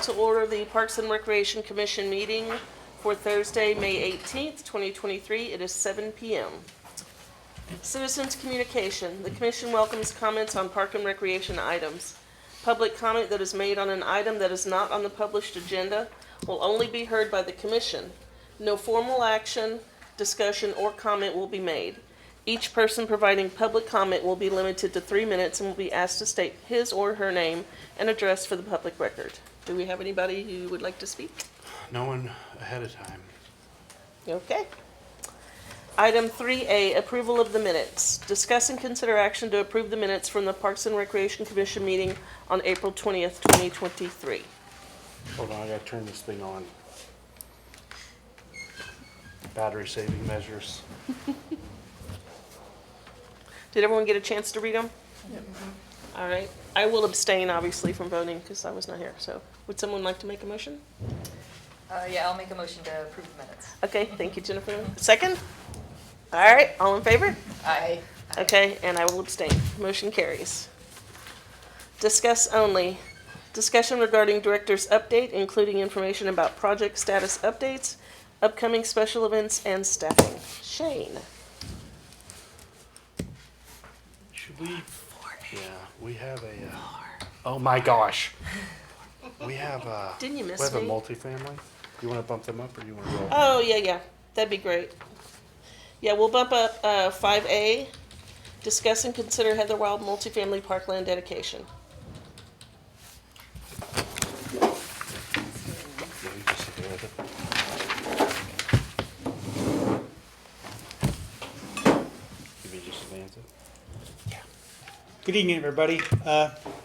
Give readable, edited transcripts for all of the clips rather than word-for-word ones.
to order the Parks and Recreation Commission meeting for Thursday, May 18th, 2023. It is 7 p.m. Citizens communication. The commission welcomes comments on park and recreation items. Public comment that is made on an item that is not on the published agenda will only be heard by the commission. No formal action, discussion, or comment will be made. Each person providing public comment will be limited to 3 minutes and will be asked to state his or her name and address for the public record. Do we have anybody who would like to speak? No one ahead of time. Okay. Item 3A, approval of the minutes. Discuss and consider action to approve the minutes from the Parks and Recreation Commission meeting on April 20th, 2023. Hold on, I gotta turn this thing on. Battery saving measures. Did everyone get a chance to read them? Yep. All right. I will abstain, obviously, from voting because I was not here. So would someone like to make a motion? Yeah, I'll make a motion to approve the minutes. Okay, thank you, Jennifer. Second? All right, all in favor? Aye. Okay, and I will abstain. Motion carries. Discuss only. Discussion regarding director's update, including information about project status updates, upcoming special events, and staffing. Shane. Should we? Yeah, we have a. Oh my gosh. We have a. Didn't you miss We have a me? multifamily. Do you want to bump them up, or do you want to roll? Oh, yeah. That'd be great. Yeah, we'll bump up 5A. Discuss and consider Heather Wild multifamily parkland dedication. Yeah, you just sit there with it. Give me just advance it. Good evening, everybody.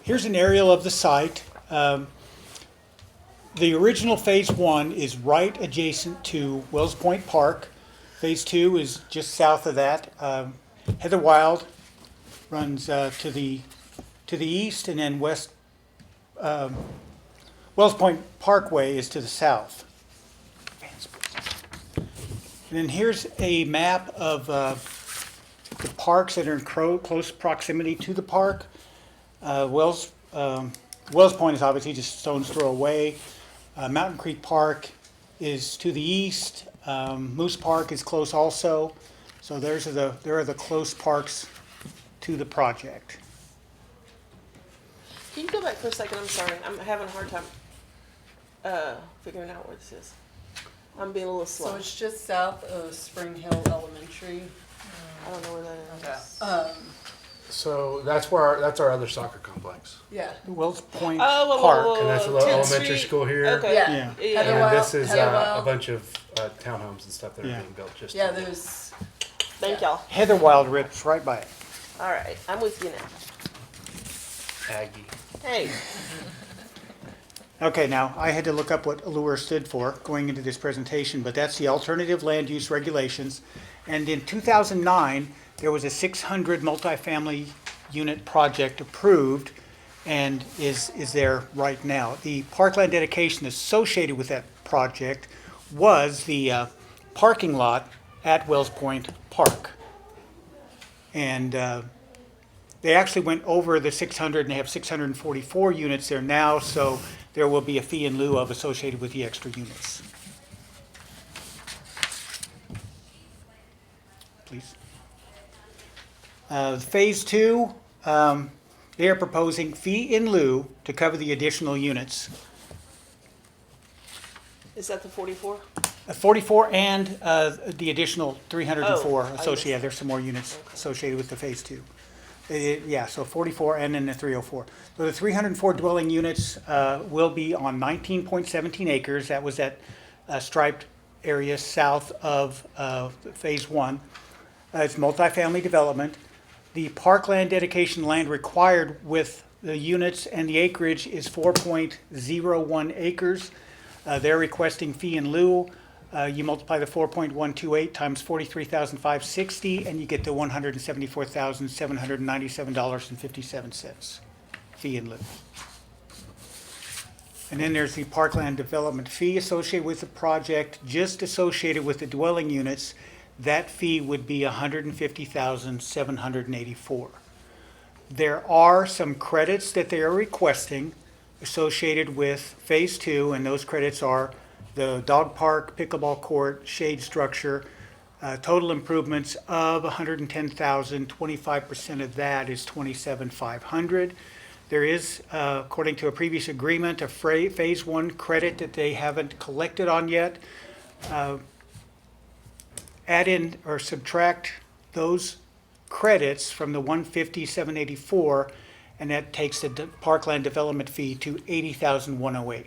Here's an aerial of the site. The original Phase 1 is right adjacent to Wells Point Park. Phase 2 is just south of that. Heather Wild runs to the east, and then Wells Point Parkway is to the south. And then here's a map of the parks that are in close proximity to the park. Wells Point is obviously just a stone's throw away. Mountain Creek Park is to the east. Moose Park is close also. So there are the close parks to the project. Can you go back for a second? I'm sorry. I'm having a hard time figuring out where this is. I'm being a little slow. So it's just south of Spring Hill Elementary. I don't know where that is. Okay. So that's our other soccer complex. Yeah. Wells Point Oh, whoa, Park. whoa, whoa, And that's a whoa. little 10th elementary Street. school here. Okay. Yeah. Yeah. Yeah. Heather And Wild- this is Heather a Wild. bunch of townhomes and stuff that are Yeah. being built just. Yeah, to- there's, Thank y'all. Heather Wild rips right by it. All right. I'm with you now. Aggie. Hey. Okay, now, I had to look up what Allure stood for going into this presentation, but that's the Alternative Land Use Regulations. And in 2009, there was a 600 multifamily unit project approved and is there right now. The parkland dedication associated with that project was the parking lot at Wells Point Park. And they actually went over the 600 and they have 644 units there now, so there will be a fee in lieu of associated with the extra units. Please. Phase 2, they are proposing fee in lieu to cover the additional units. Is that the 44? 44 and the additional 304 Oh, I associated. There's some more units associated with the Phase 2. Yeah, so 44 and then the 304. So the 304 dwelling units will be on 19.17 acres. That was that striped area south of Phase 1. It's multifamily development. The parkland dedication land required with the units and the acreage is 4.01 acres. They're requesting fee in lieu. You multiply the 4.128 times 43,560, and you get to $174,797.57 fee in lieu. And then there's the parkland development fee associated with the project, just associated with the dwelling units. That fee would be $150,784. There are some credits that they are requesting associated with Phase 2, and those credits are the dog park, pickleball court, shade structure, total improvements of $110,000. 25% of that is $27,500. There is, according to a previous agreement, a Phase 1 credit that they haven't collected on yet. Add in or subtract those credits from the 150,784, and that takes the parkland development fee to $80,108.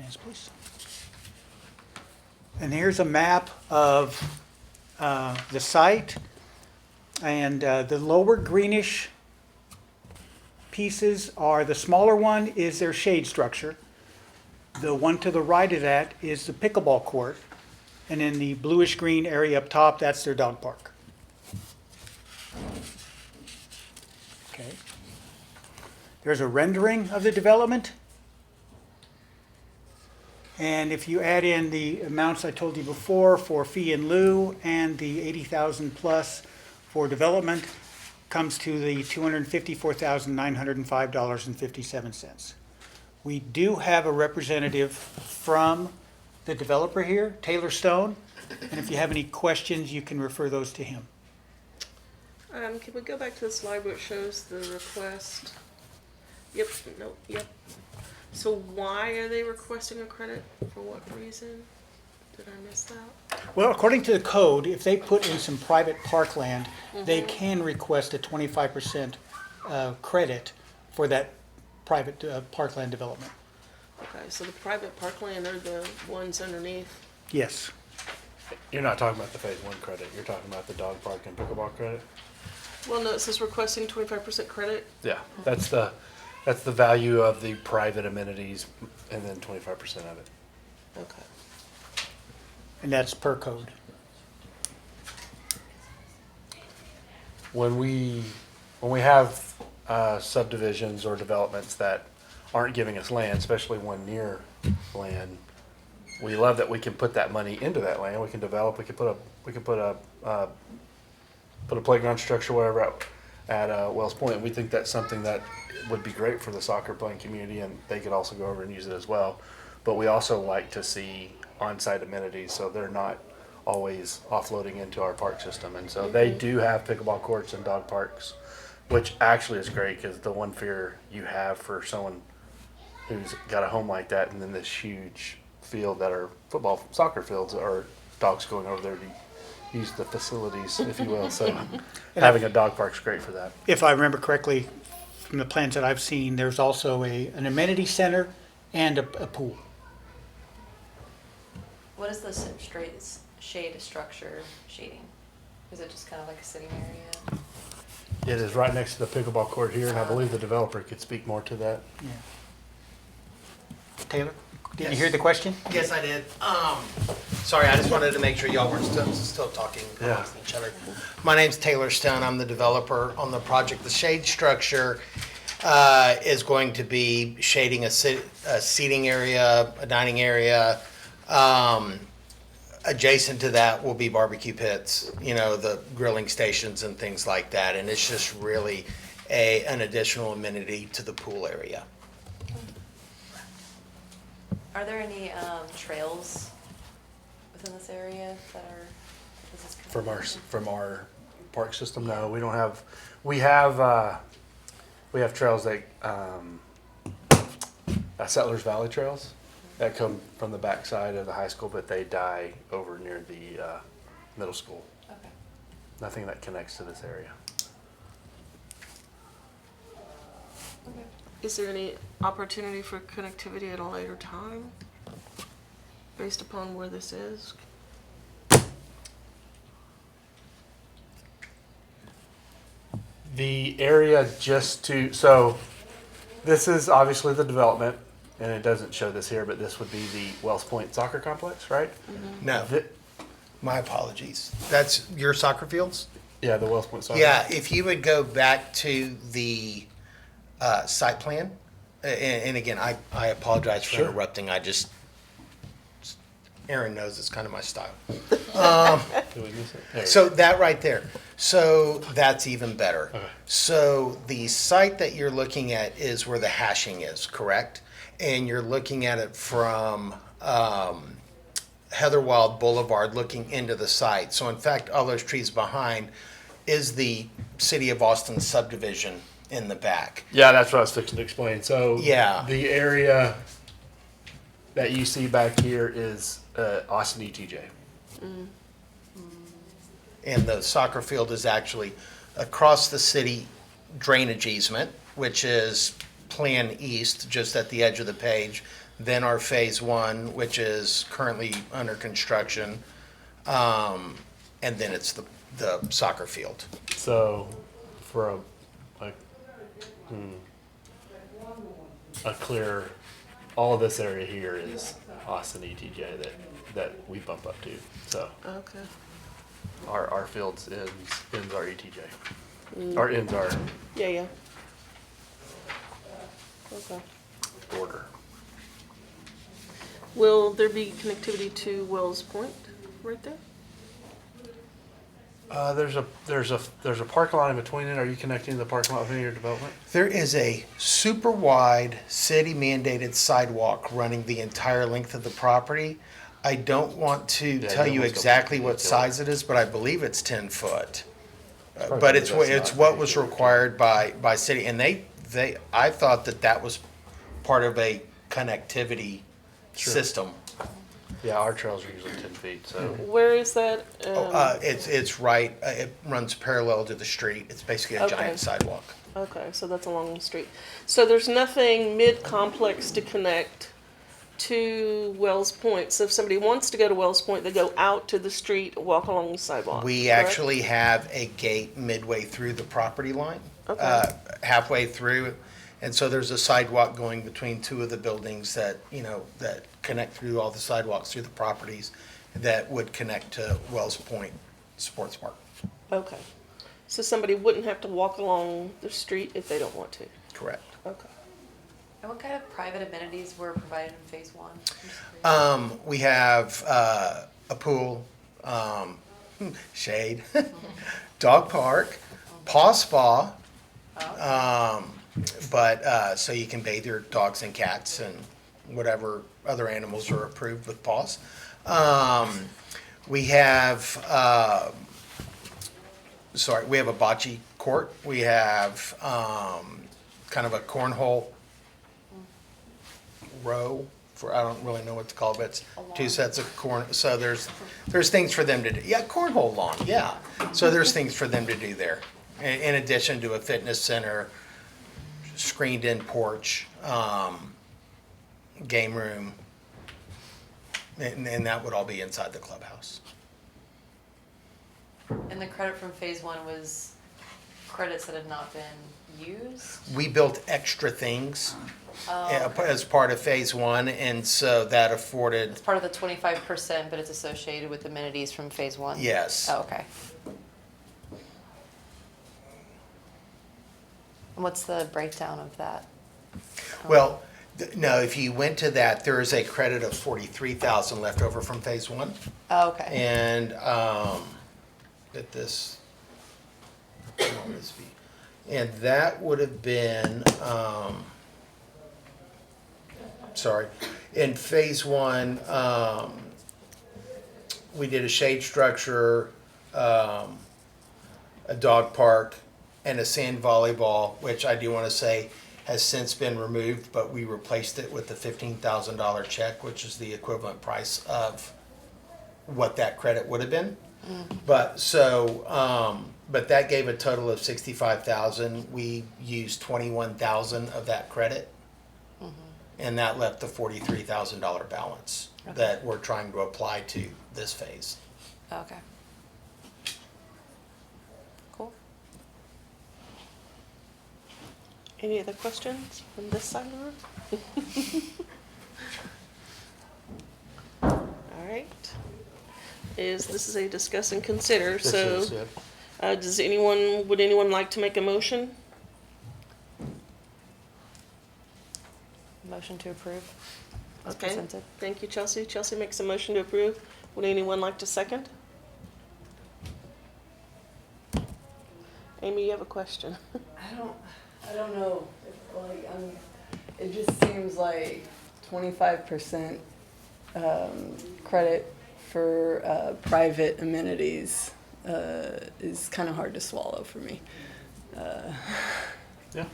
Yes, please. And here's a map of the site, and the lower greenish pieces are, the smaller one is their shade structure. The one to the right of that is the pickleball court. And in the bluish green area up top, that's their dog park. Okay. There's a rendering of the development. And if you add in the amounts I told you before for fee in lieu and the 80,000 plus for development, comes to the $254,905.57. We do have a representative from the developer here, Taylor Stone, and if you have any questions, you can refer those to him. Can we go back to the slide where it shows the request? Yep, no, yep. So why are they requesting a credit? For what reason? Did I miss that? Well, according to the code, if they put in some private parkland, they can request a 25% credit for that private parkland development. Okay, so the private parkland are the ones underneath. Yes. You're not talking about the Phase 1 credit, you're talking about the dog park and pickleball credit? Well, no, it says requesting 25% credit. Yeah, that's the value of the private amenities and then 25% of it. Okay. And that's per code. When we have subdivisions or developments that aren't giving us land, especially one near land, we love that we can put that money into that land. We can develop. We can put a playground structure, whatever, at Wells Point. We think that's something that would be great for the soccer playing community, and they could also go over and use it as well. But we also like to see on-site amenities, so they're not always offloading into our park system. And so they do have pickleball courts and dog parks, which actually is great, because the one fear you have for someone who's got a home like that and then this huge field that are soccer fields, are dogs going over there to use the facilities, if you will. So having a dog park's great for that. If I remember correctly, from the plans that I've seen, there's also an amenity center and a pool. What is the straight shade structure shading? Is it just kind of like a sitting area? It is right next to the pickleball court here, and I believe the developer could speak more to that. Yeah. Taylor, did you Yes. hear the question? Yes, I did. Sorry, I just wanted to make sure y'all weren't still talking Yeah. amongst each other. My name's Taylor Stone. I'm the developer on the project. The shade structure is going to be shading a seating area, a dining area. Adjacent to that will be barbecue pits, the grilling stations and things like that. And it's just really an additional amenity to the pool area. Are there any trails within this area that are? Is this kind of- From our park system, no, we don't have. We have trails like Settlers Valley trails that come from the backside of the high school, but they die over near the middle school. Okay. Nothing that connects to this area. Okay. Is there any opportunity for connectivity at a later time based upon where this is? The area so this is obviously the development, and it doesn't show this here, but this would be the Wells Point Soccer Complex, right? No, Thi- my apologies. That's your soccer fields? Yeah, the Wells Point Soccer. Yeah, if you would go back to the site plan, and again, I apologize for Sure. interrupting. Aaron knows it's kind of my style. Did we miss it? There. So that right there. So that's even better. Okay. So the site that you're looking at is where the hashing is, correct? And you're looking at it from Heather Wild Boulevard, looking into the site. So in fact, all those trees behind is the City of Austin subdivision in the back. Yeah, that's what I was fixing to explain. So Yeah. the area that you see back here is Austin ETJ. And the soccer field is actually across the city drainage easement, which is Plan East, just at the edge of the page. Then our Phase 1, which is currently under construction. And then it's the soccer field. So for a clear, all of this area here is Austin ETJ that we bump up to. So Okay. our fields ends our ETJ. Or ends our Yeah, yeah. Okay. border. Will there be connectivity to Wells Point right there? There's a parking lot in between it. Are you connecting the parking lot between your development? There is a super wide city mandated sidewalk running the entire length of the property. I don't want to Yeah, tell you you almost go exactly back what to the size it is, but I believe it's 10 foot. Probably But it's that's not what very was short. required by city, and I thought that was part of a connectivity Sure. system. Yeah, our trails are usually 10 feet. So Where is that? It's right, it runs parallel to the street. It's basically a Okay. giant sidewalk. Okay, so that's along the street. So there's nothing mid-complex to connect to Wells Point. So if somebody wants to go to Wells Point, they go out to the street, walk along the sidewalk. We correct? actually have a gate midway through the property line, Okay. halfway through. And so there's a sidewalk going between two of the buildings that connect through all the sidewalks through the properties that would connect to Wells Point Sports Park. Okay. So somebody wouldn't have to walk along the street if they don't want to. Correct. Okay. And what kind of private amenities were provided in Phase 1? I'm just curious. We have a pool, shade, dog park, paw spa, but so you can bathe your dogs and cats and whatever other animals are approved with paws. We have we have a bocce court. We have kind of a cornhole row for, I don't really know what to call it, but it's two sets of corn, so there's things for them to do. Yeah, cornhole lawn, yeah. So there's things for them to do there. In addition to a fitness center, screened-in porch, game room, and that would all be inside the clubhouse. And the credit from Phase 1 was credits that had not been used? We built extra things as part of Phase 1, and so that afforded, It's part of the 25%, but it's associated with amenities from Phase 1? yes. Oh, okay. And what's the breakdown of that? Well, no, if you went to that, there is a credit of 43,000 left over from Phase 1. Oh, okay. And at this, what would this be? And that would have been, in Phase 1, we did a shade structure, a dog park, and a sand volleyball, which I do want to say has since been removed, but we replaced it with the $15,000 check, which is the equivalent price of what that credit would have been. But but that gave a total of 65,000. We used 21,000 of that credit, and that left the $43,000 balance that we're trying to apply to this phase. Okay. Cool. Any other questions from this side of the room? All right. This is a discuss and consider, This so is, yeah. would anyone like to make a motion? Motion to approve as Okay. presented. Thank you, Chelsea. Chelsea makes a motion to approve. Would anyone like to second? Amy, you have a question. I don't know, if, like, it just seems like 25% credit for private amenities is kind of hard to swallow for me. Yeah.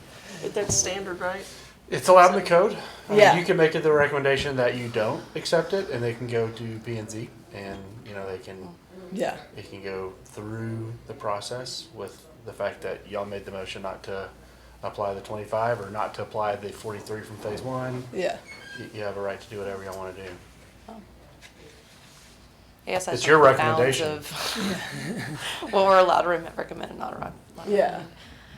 But that's standard, right? It's allowed in the code. I mean, Yeah. you can make it the recommendation that you don't accept it, and they can go to P and Z, and you know they can Yeah, go through the process with the fact that y'all made the motion not to apply the 25 or not to apply the 43 from phase one. yeah. You have a right to do whatever y'all want to do. I guess that's It's your like the bounds recommendation. of what we're allowed to recommend and not recommend. Yeah.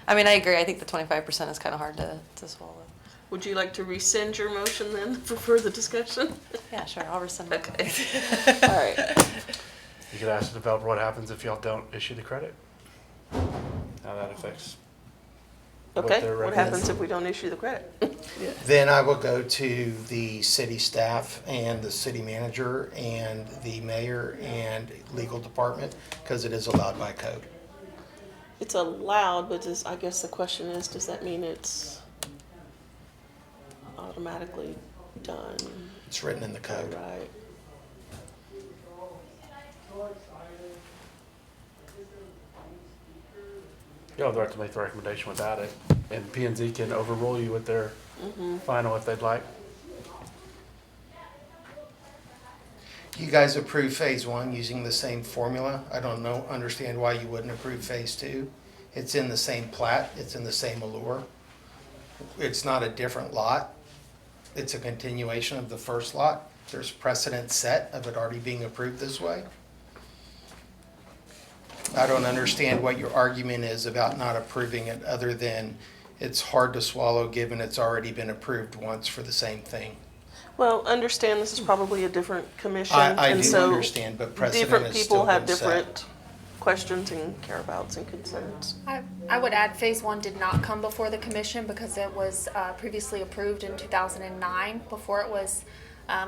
I mean, I agree. I think the 25% is kind of hard to swallow. Would you like to rescind your motion then for further discussion? Yeah, sure. I'll rescind my Okay. vote. All right. You could ask the developer what happens if y'all don't issue the credit. How that affects. Okay, their what happens if we don't issue the credit? Then I will go to the city staff and the city manager and the mayor and legal department, because it is allowed by code. It's allowed, but I guess the question is, does that mean it's automatically done? It's written in the code. Right. Y'all have the right to make the recommendation without it, and P and Z can overrule you with their final if they'd like. You guys approve phase one using the same formula. I don't understand why you wouldn't approve phase two. It's in the same plat, it's in the same allure. It's not a different lot. It's a continuation of the first lot. There's precedent set of it already being approved this way. I don't understand what your argument is about not approving it, other than it's hard to swallow given it's already been approved once for the same thing. Well, understand this is probably a different commission. I and do so understand, but precedent different has still people have been set. different questions and care-abouts and concerns. I would add, phase one did not come before the commission because it was previously approved in 2009 before it was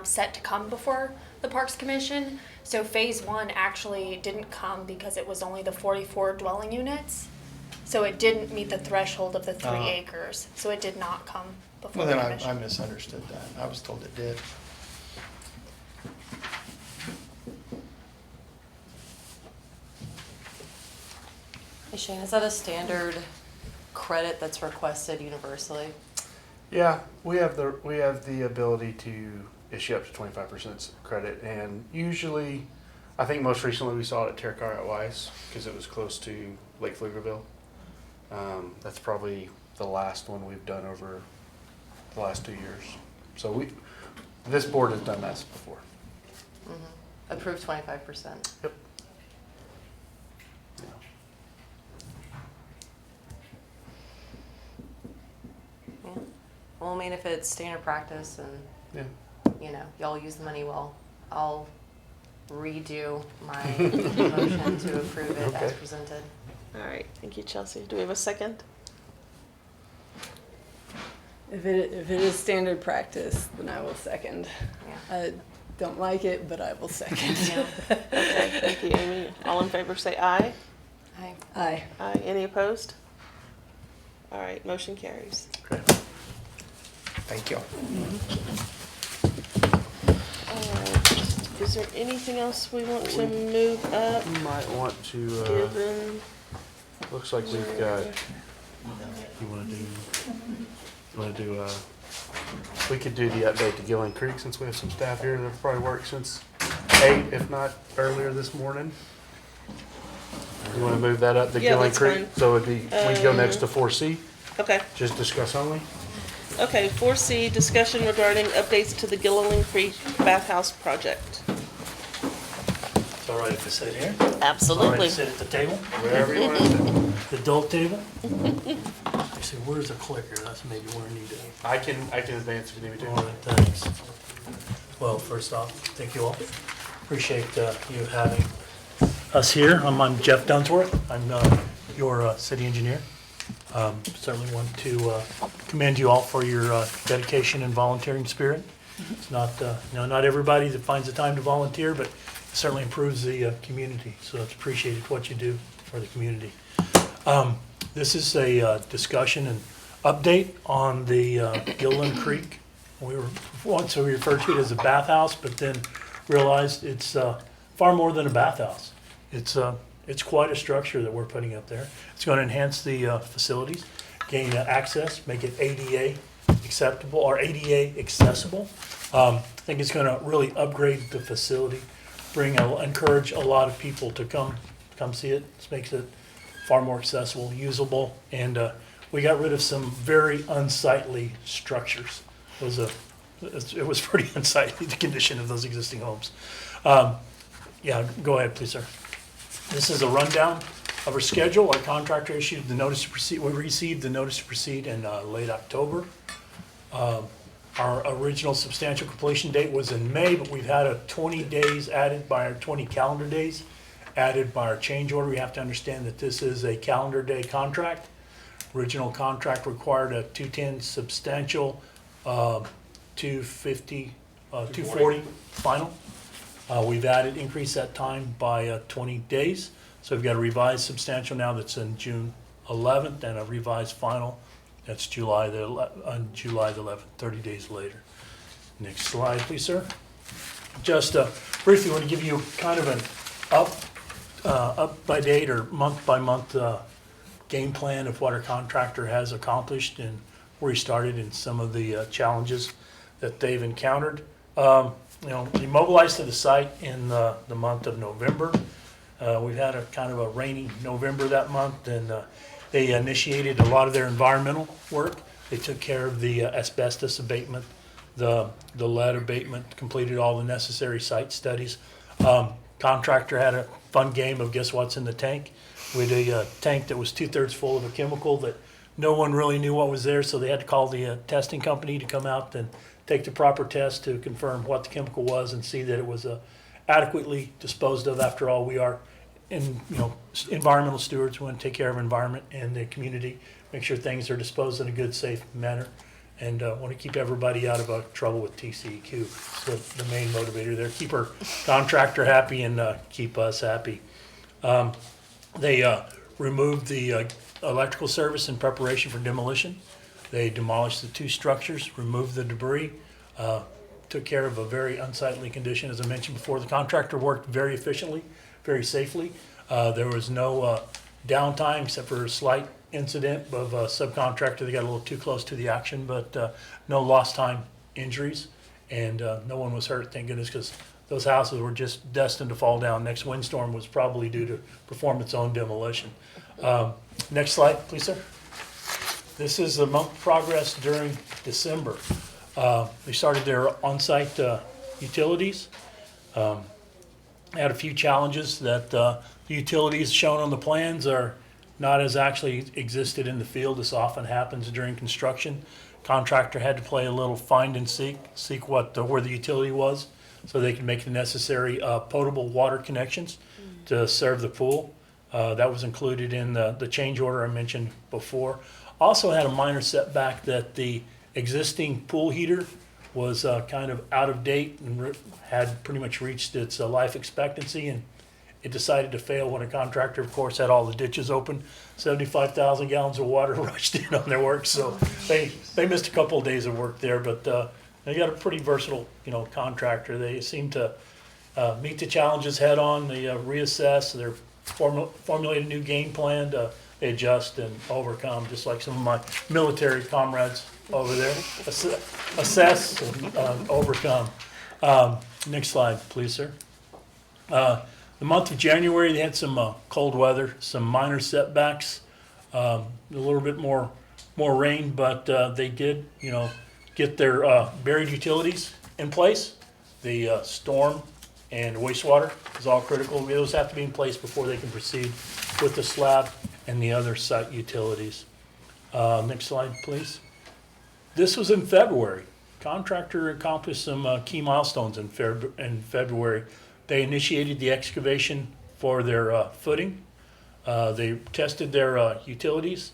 set to come before the Parks Commission. So phase one actually didn't come because it was only the 44 dwelling units. So it didn't meet the threshold of the 3 acres. So it did not come before Well, the then commission. I misunderstood that. I was told it did. Hey Shane, is that a standard credit that's requested universally? Yeah, we have the ability to issue up to 25% credit, and usually, I think most recently we saw it at Terracar at Weiss because it was close to Lake Pflugerville. That's probably the last one we've done over the last 2 years. So this board has done this before. Approved 25%. Yep. Yeah. Yeah. Well, I mean, if it's standard practice and, Yeah. you know, y'all use the money well, I'll redo my motion to approve it as Okay. presented. All right, thank you, Chelsea. Do we have a second? If it is standard practice, then I will second. Yeah. I don't like it, but I will second. Yeah. Okay, thank you, Amy. All in favor say aye. Aye. Aye. Any opposed? All right, motion carries. Okay. Thank you. All right, is there anything else we want to move up, You might want to, given? looks like we've got, we could do the update to Gillen Creek since we have some staff here that have probably worked since 8, if not earlier this morning. You wanna move that up to Yeah, Gillen that's Creek? fine. So it'd be, we go next to 4C, Okay, just discuss only? okay, 4C, discussion regarding updates to the Gilliland Creek bathhouse project. It's all right if I sit here? All right Absolutely. to sit at the table, Wherever you wanna sit. the adult table. I say, where's the clicker? That's maybe where I need to. I can advance if you need me All to. right, thanks. Well, first off, thank you all. Appreciate you having us here. I'm Jeff Dunsworth. I'm your city engineer. Certainly want to commend you all for your dedication and volunteering spirit It's not, not everybody that finds the time to volunteer, but it certainly improves the community. So it's appreciated what you do for the community. This is a discussion and update on the Gilliland Creek. Once we referred to it as a bathhouse, but then realized it's far more than a bathhouse. It's quite a structure that we're putting up there. It's going to enhance the facilities, gain access, make it ADA acceptable or ADA accessible. I think it's going to really upgrade the facility, encourage a lot of people to come see it. This makes it far more accessible, usable, and we got rid of some very unsightly structures. It was pretty unsightly, the condition of those existing homes. Yeah, go ahead, please, sir. This is a rundown of our schedule. Our contractor issued the notice to proceed. We received the notice to proceed in late October. Our original substantial completion date was in May, but we've had 20 days added by our 20 calendar days added by our change order. We have to understand that this is a calendar day contract. Original contract required a 210 substantial, 250, 240 final. We've increased that time by 20 days. So we've got a revised substantial now that's in June 11th and a revised final that's July the 11th, 30 days later. Next slide, please, sir. Just briefly want to give you kind of an up by date or month by month game plan of what our contractor has accomplished and where he started and some of the challenges that they've encountered. We mobilized to the site in the month of November. We've had a kind of a rainy November that month, and they initiated a lot of their environmental work. They took care of the asbestos abatement, the lead abatement, completed all the necessary site studies. Contractor had a fun game of guess what's in the tank. With a tank that was 2/3 full of a chemical that no one really knew what was there, so they had to call the testing company to come out and take the proper test to confirm what the chemical was and see that it was adequately disposed of. After all, we are environmental stewards. We want to take care of environment and the community, make sure things are disposed in a good, safe manner, and want to keep everybody out of trouble with TCEQ. So the main motivator there, keep our contractor happy and keep us happy. They removed the electrical service in preparation for demolition. They demolished the 2 structures, removed the debris, took care of a very unsightly condition. As I mentioned before, the contractor worked very efficiently, very safely. There was no downtime except for a slight incident of a subcontractor that got a little too close to the action, but no lost time injuries, and no one was hurt, thank goodness, because those houses were just destined to fall down. Next windstorm was probably due to perform its own demolition. Next slide, please, sir. This is the month progress during December. They started their on-site utilities. Had a few challenges that the utilities shown on the plans are not as actually existed in the field. This often happens during construction. Contractor had to play a little find and seek where the utility was, so they could make the necessary potable water connections to serve the pool. That was included in the change order I mentioned before. Also had a minor setback that the existing pool heater was kind of out of date and had pretty much reached its life expectancy, and it decided to fail when a contractor, of course, had all the ditches open. 75,000 gallons of water rushed in on their work, so they missed a couple of days of work there, but they got a pretty versatile, contractor. They seem to meet the challenges head on. They reassess. They formulate a new game plan to adjust and overcome, just like some of my military comrades over there. Assess and overcome. Next slide, please, sir. The month of January, they had some cold weather, some minor setbacks, a little bit more rain, but they did, get their buried utilities in place. The storm and wastewater is all critical. Those have to be in place before they can proceed with the slab and the other site utilities. Next slide, please. This was in February. Contractor accomplished some key milestones in February. They initiated the excavation for their footing. They tested their utilities.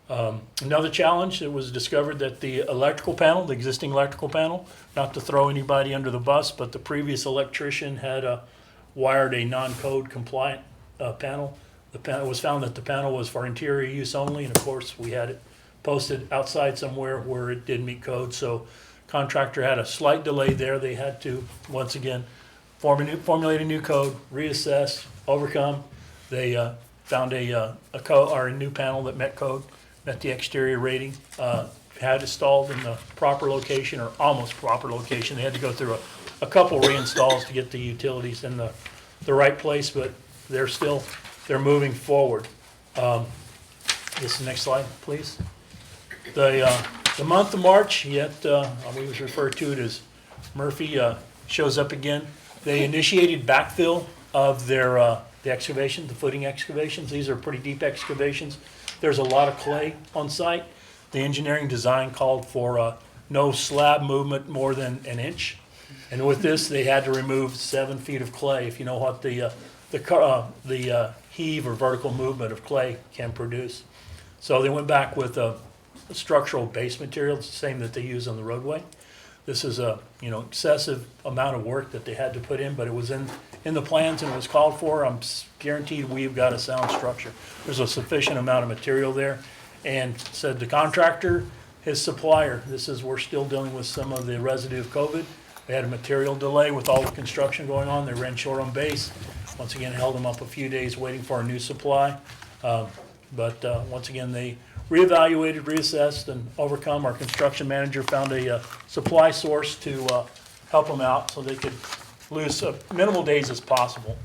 Another challenge, it was discovered that the electrical panel, the existing electrical panel, not to throw anybody under the bus, but the previous electrician had wired a non-code compliant panel. It was found that the panel was for interior use only, and of course, we had it posted outside somewhere where it didn't meet code, so contractor had a slight delay there. They had to, once again, formulate a new code, reassess, overcome. They found a new panel that met code, met the exterior rating, had installed in the proper location or almost proper location. They had to go through a couple reinstalls to get the utilities in the right place, but they're moving forward. This next slide, please. The month of March, yet we was referred to it as Murphy shows up again. They initiated backfill of their the excavation, the footing excavations. These are pretty deep excavations. There's a lot of clay on site. The engineering design called for no slab movement more than an inch. And with this, they had to remove 7 feet of clay. If you know what the heave or vertical movement of clay can produce. So they went back with a structural base material, it's the same that they use on the roadway. This is a excessive amount of work that they had to put in, but it was in the plans and it was called for. I'm guaranteed we've got a sound structure. There's a sufficient amount of material there. And said the contractor, his supplier, we're still dealing with some of the residue of COVID. They had a material delay with all the construction going on. They ran short on base. Once again, held them up a few days waiting for a new supply. But once again, they reevaluated, reassessed, and overcome. Our construction manager found a supply source to help them out so they could lose minimal days as possible.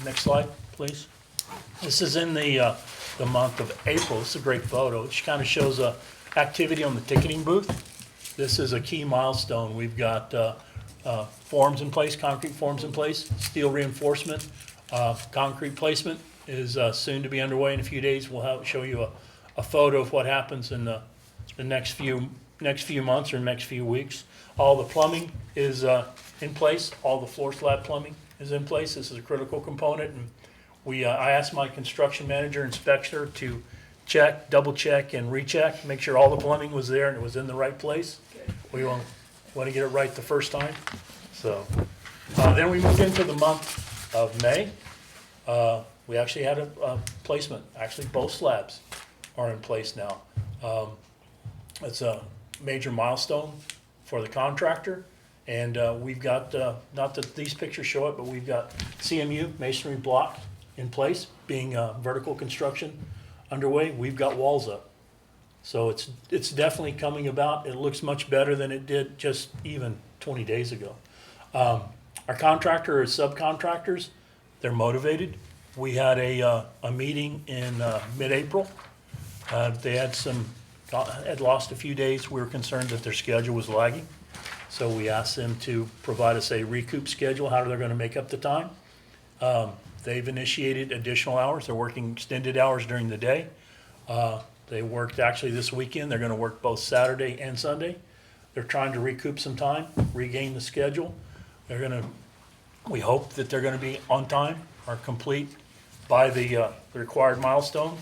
Next slide, please. This is in the month of April. This is a great photo. It kind of shows activity on the ticketing booth. This is a key milestone. We've got forms in place, concrete forms in place, steel reinforcement, concrete placement is soon to be underway in a few days. We'll show you a photo of what happens in the next few months or next few weeks. All the plumbing is in place. All the floor slab plumbing is in place. This is a critical component, and I asked my construction manager inspector to check, double check, and recheck, make sure all the plumbing was there and it was in the right place. We want to get it right the first time. So then we moved into the month of May. We actually had a placement. Actually, both slabs are in place now. It's a major milestone for the contractor. And we've got, not that these pictures show it, but we've got CMU masonry block in place, being vertical construction underway. We've got walls up. So it's definitely coming about. It looks much better than it did just even 20 days ago. Our contractor or subcontractors, they're motivated. We had a meeting in mid-April. They had lost a few days. We were concerned that their schedule was lagging. So we asked them to provide us a recoup schedule, how they're going to make up the time. They've initiated additional hours. They're working extended hours during the day. They worked actually this weekend. They're going to work both Saturday and Sunday. They're trying to recoup some time, regain the schedule. We hope that they're going to be on time or complete by the required milestone.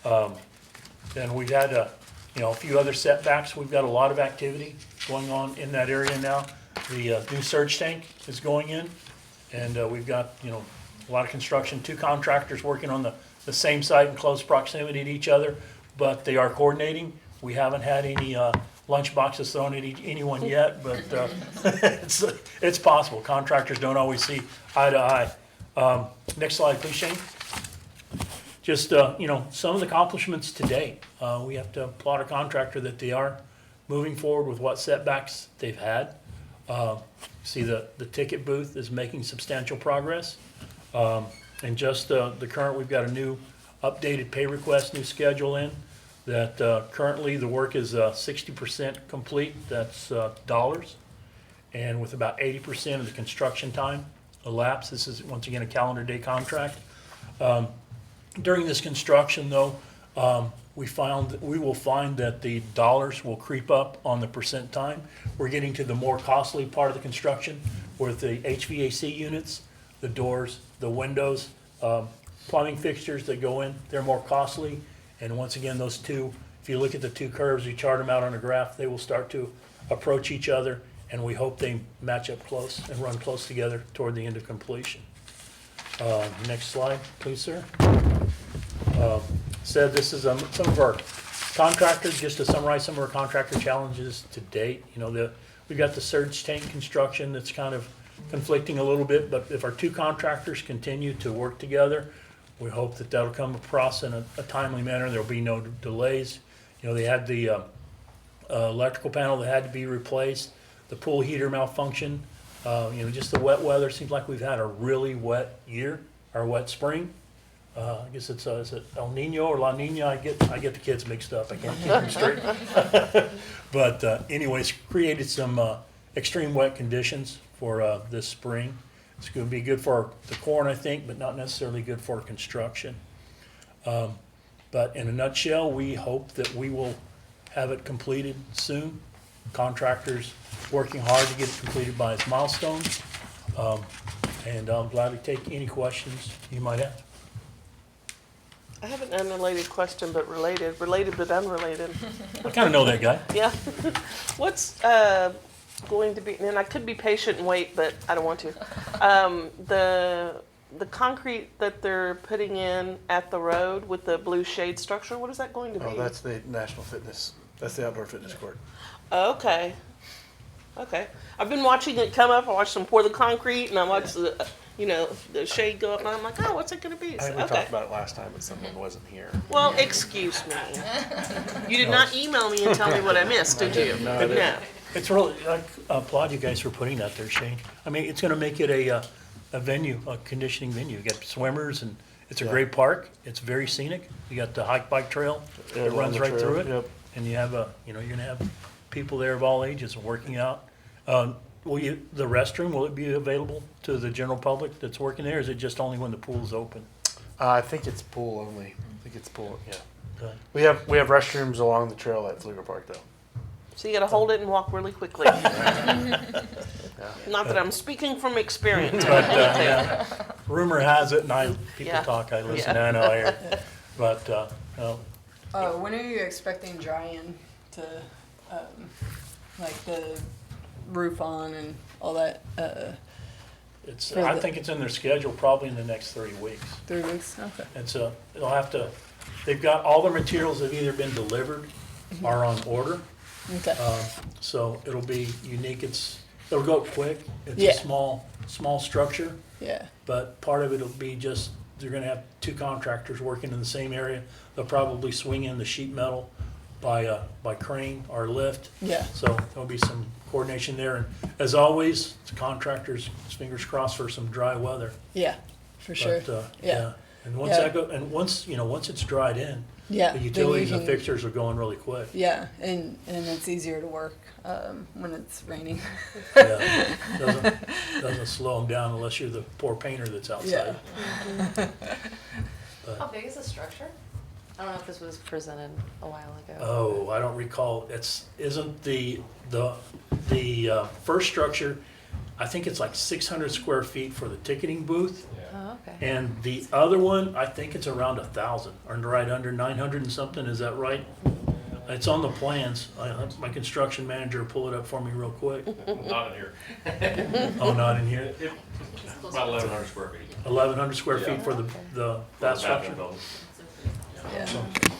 Then we've had a few other setbacks. We've got a lot of activity going on in that area now. The new surge tank is going in, and we've got a lot of construction. 2 contractors working on the same site in close proximity to each other, but they are coordinating. We haven't had any lunch boxes thrown at anyone yet, but it's possible. Contractors don't always see eye to eye. Next slide, please, Shane. Just some of the accomplishments today. We have to applaud our contractor that they are moving forward with what setbacks they've had. See the ticket booth is making substantial progress. And just the current, we've got a new updated pay request, new schedule in that currently the work is 60% complete. That's dollars. And with about 80% of the construction time elapsed. This is once again a calendar day contract. During this construction though, we will find that the dollars will creep up on the percent time. We're getting to the more costly part of the construction with the HVAC units, the doors, the windows, plumbing fixtures that go in. They're more costly, And once again, those two, if you look at the two curves, you chart them out on a graph, they will start to approach each other, and we hope they match up close and run close together toward the end of completion. Next slide, please, sir. Said this is some of our contractors, just to summarize some of our contractor challenges to date. You know, we've got the surge tank construction that's kind of conflicting a little bit, but if our two contractors continue to work together, we hope that that'll come across in a timely manner. There'll be no delays. You know, they had the electrical panel that had to be replaced, the pool heater malfunction. You know, just the wet weather. Seems like we've had a really wet year, or wet spring. I guess it's is it El Nino or La Nina? I get the kids mixed up. I can't keep them straight. But anyways, created some extreme wet conditions for this spring. It's going to be good for the corn, I think, but not necessarily good for construction. But in a nutshell, we hope that we will have it completed soon. Contractors working hard to get it completed by its milestones. And I'll gladly take any questions you might have. I have an unrelated question, but related but unrelated. I kind of know that guy. Yeah. What's going to be, and I could be patient and wait, but I don't want to. The concrete that they're putting in at the road with the blue shade structure, what is that going to be? Oh, that's the National Fitness, that's the outdoor fitness court. Okay. Okay. I've been watching it come up. I watched them pour the concrete, and I watched the, the shade go up, and I'm like, oh, what's it going to be? I think So, we talked about it last time, but someone wasn't here. Well, excuse me. You did not email me and tell me what I missed, did you? No, I didn't. No. It's really, I applaud you guys for putting that there, Shane. I mean, it's going to make it a venue, a conditioning venue. You got swimmers, and it's a Yeah. great park. It's very scenic. You got the hike bike trail Yeah, that along runs the right trail, through it. yep. And you have you're going to have people there of all ages working out. The restroom, will it be available to the general public that's working there? Or is it just only when the pool's open? I think it's pool only. I think it's pool, yeah. Okay. We have restrooms along the trail at Pfluger Park though. So you got to hold it and walk really quickly. Not that I'm speaking from experience. But, yeah, rumor has it, and people Yeah. talk, I listen, Yeah. I know, I hear. But, no, When are you expecting dry-in to, like the roof on and all that, it's, For I the- think it's in their schedule probably in the next 3 weeks. 3 weeks? Okay. It's they'll have to, they've got, all the materials have either been delivered or on order. Okay. So it'll be unique, it'll go quick. It's Yeah. a small structure, Yeah. but part of it'll be just, they're gonna have two contractors working in the same area. They'll probably swing in the sheet metal by crane or lift. Yeah. So there'll be some coordination there. And as always, the contractors, fingers crossed for some dry weather. Yeah. For sure. But, Yeah. And once Yeah. once it's dried in, Yeah. the then utilities you and can- fixtures are going really quick. Yeah, and it's easier to work when it's raining. Yeah, doesn't slow them down unless you're the poor painter that's outside. How big is the structure? I don't know if this was presented a while ago. Oh, I don't recall. Isn't the first structure, I think it's like 600 square feet for the ticketing booth. Oh, okay. And the other one, I think it's around 1,000, or right under 900 and something, is that right? It's on the plans. My construction manager will pull it up for me real quick. Not in here. Oh, not in here. About 1,100 square feet. 1,100 square feet for that Bathroom structure? building. Yeah.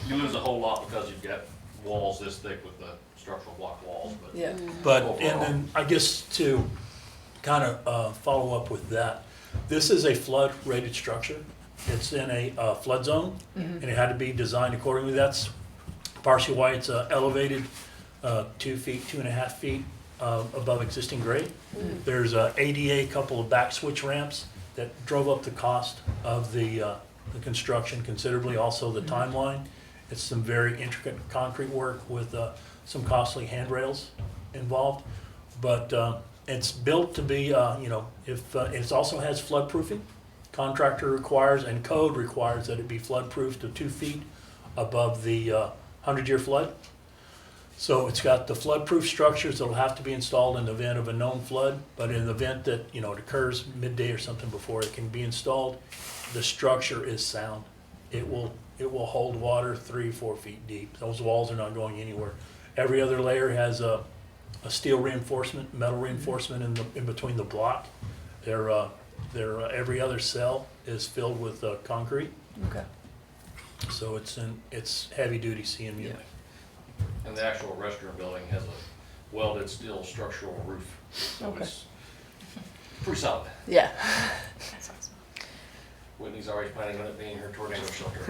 You lose a whole lot because you've got walls this thick with the structural block walls, but. Yeah. But, and then I guess to kind of follow up with that, this is a flood rated structure. It's in a flood zone, and it had to be designed accordingly. That's partially why it's elevated 2 feet, 2.5 feet above existing grade. There's a ADA, couple of back switch ramps that drove up the cost of the construction considerably, also the timeline. It's some very intricate concrete work with some costly handrails involved. But it's built to be, if it also has floodproofing. Contractor requires and code requires that it be floodproof to 2 feet above the 100-year flood. So it's got the floodproof structures that'll have to be installed in the event of a known flood, but in the event that, it occurs midday or something before it can be installed, the structure is sound. it will hold water 3-4 feet deep. Those walls are not going anywhere. Every other layer has a steel reinforcement, metal reinforcement in between the block. Every other cell is filled with concrete, Okay. so it's heavy duty CMU. Yeah. And the actual restroom building has a welded steel structural roof. So Okay. it's pretty solid. Yeah. Whitney's always planning on it being her tornado shelter.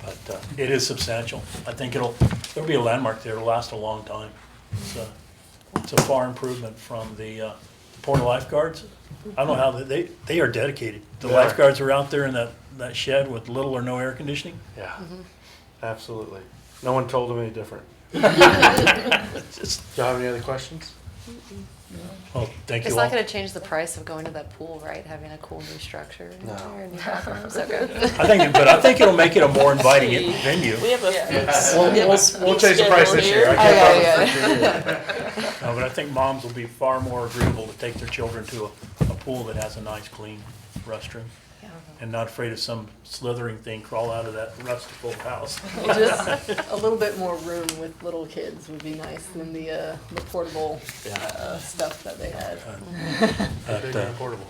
But it is substantial. I think there'll be a landmark there. It'll last a long time. It's a far improvement from the Port lifeguards. I don't know how they are dedicated. The Yeah. lifeguards are out there in that shed with little or no air conditioning. Yeah, absolutely. No one told them any different. It's just, Do you have any other questions? oh, thank It's you not all. gonna change the price of going to that pool, right? Having a cool new structure in No. there and new bathrooms, okay. I think it'll make it a more inviting venue. We have a, We'll, we have a we'll speed change the price schedule this here. year. I Okay, can't promise for 2 years. No, but I think moms will be far more agreeable to take their children to a pool that has a nice, clean restroom Yeah. and not afraid of some slithering thing crawl out of that rusted old house. Just a little bit more room with little kids would be nice than the portable stuff that they had. But, Big and portable.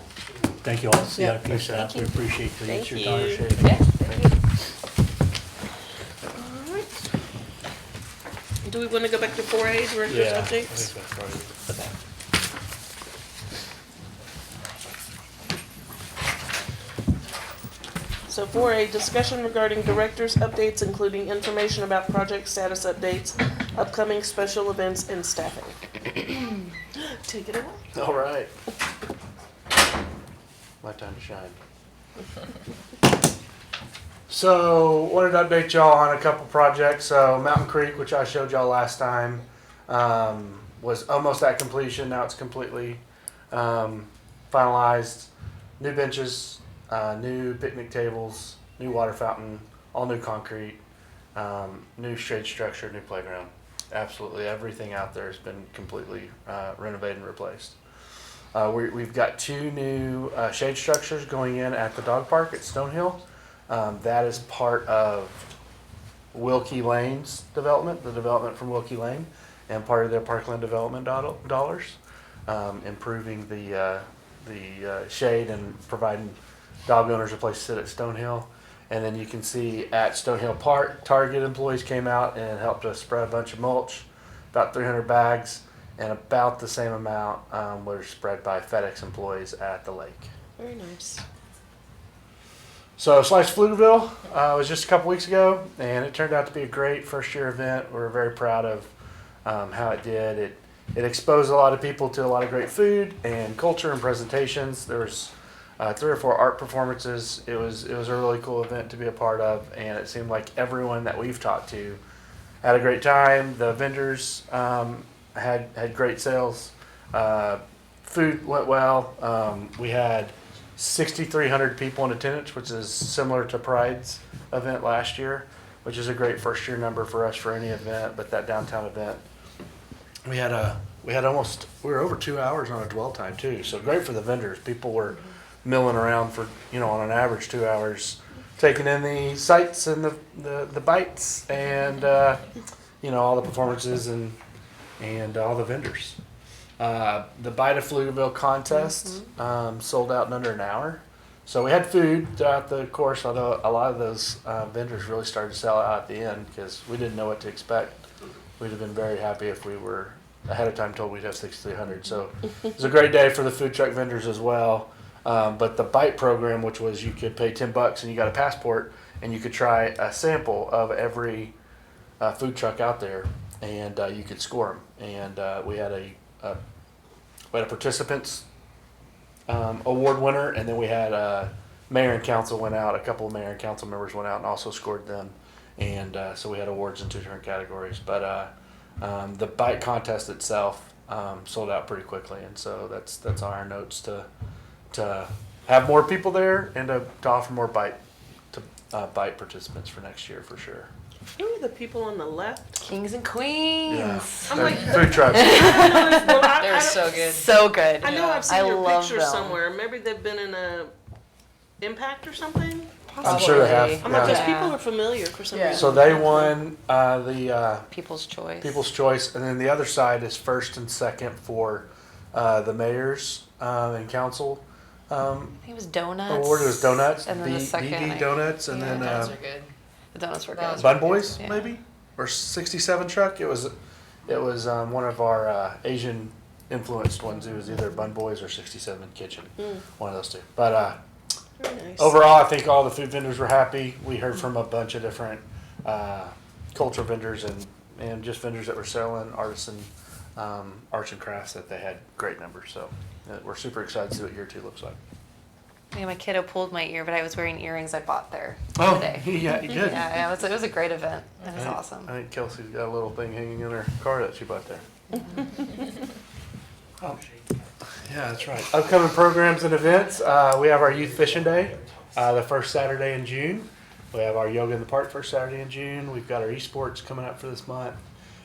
thank you all, Yeah. CIP staff. We appreciate the Thank your time. you. Thank you. Do we want to go back to 4A, director's Yeah. I updates? think that's right. So 4A, discussion regarding director's updates, including information about project status updates, upcoming special events, and staffing. Take it away. All right. My time to shine. So, wanted to update y'all on a couple projects. So, Mountain Creek, which I showed y'all last time, was almost at completion. Now it's completely finalized. New benches, new picnic tables, new water fountain, all new concrete, new shade structure, new playground. Absolutely everything out there has been completely renovated and replaced. We've got 2 new shade structures going in at the dog park at Stonehill. That is part of Wilkie Lane's development, the development from Wilkie Lane, and part of their Parkland development dollars, improving the shade and providing dog owners a place to sit at Stonehill. And then you can see at Stonehill Park, Target employees came out and helped us spread a bunch of mulch, about 300 bags, and about the same amount were spread by FedEx employees at the lake. Very nice. So Slice Pflugerville was just a couple weeks ago, and it turned out to be a great first year event. We're very proud of how it did. It exposed a lot of people to a lot of great food and culture and presentations. There was 3 or 4 art performances. It was a really cool event to be a part of, and it seemed like everyone that we've talked to had a great time. The vendors had great sales. Food went well. We had 6,300 people in attendance, which is similar to Pride's event last year, which is a great first year number for us for any event. But that downtown event, we were over 2 hours on a dwell time too. So great for the vendors. People were milling around for, on an average 2 hours, taking in the sights and the bites and all the performances and all the vendors. The Bite of Pflugerville contest sold out in under an hour. So we had food throughout the course, although a lot of those vendors really started to sell out at the end because we didn't know what to expect. We'd have been very happy if we were ahead of time told we'd have 6,300. So it was a great day for the food truck vendors as well. But the Bite program, which was you could pay $10 and you got a passport and you could try a sample of every food truck out there and you could score them. And we had a participants award winner, and then we had mayor and council went out. A couple of mayor and council members went out and also scored them, and so we had awards in 2 different categories. But the Bite contest itself sold out pretty quickly, and so that's on our notes to have more people there and to offer more Bite participants for next year for sure. Who are the people on the left? Kings and queens. I'm They're like, food trucks. well, I They're don't- so good. So good. I know I've seen I your love picture them. somewhere. Maybe they've been in a Impact or something. I'm sure they have. I'm like, those Yeah. people are familiar for some Yeah. reason. So they won the People's Choice. People's Choice, and then the other side is first and second for the mayors and council. I think it was donuts. Award was donuts, And then the second. BB donuts, and then donuts are good. The donuts were good. Bun Boys, Yeah. maybe, or 67 truck. It was one of our Asian influenced ones. It was either Bun Boys or 67 Kitchen, one of those two. But Very nice. overall, I think all the food vendors were happy. We heard from a bunch of different cultural vendors and just vendors that were selling artisan arts and crafts that they had great numbers. So we're super excited to see what year 2 looks like. Yeah, my kiddo pulled my ear, but I was wearing earrings I bought there Oh, today. yeah, you did. Yeah, it was a great event. It was I think- awesome. I think Kelsey's got a little thing hanging in her car that she bought there. Oh, yeah, that's right. Upcoming programs and events. We have our Youth Fishing Day, the first Saturday in June. We have our Yoga in the Park first Saturday in June. We've got our esports coming up for this month.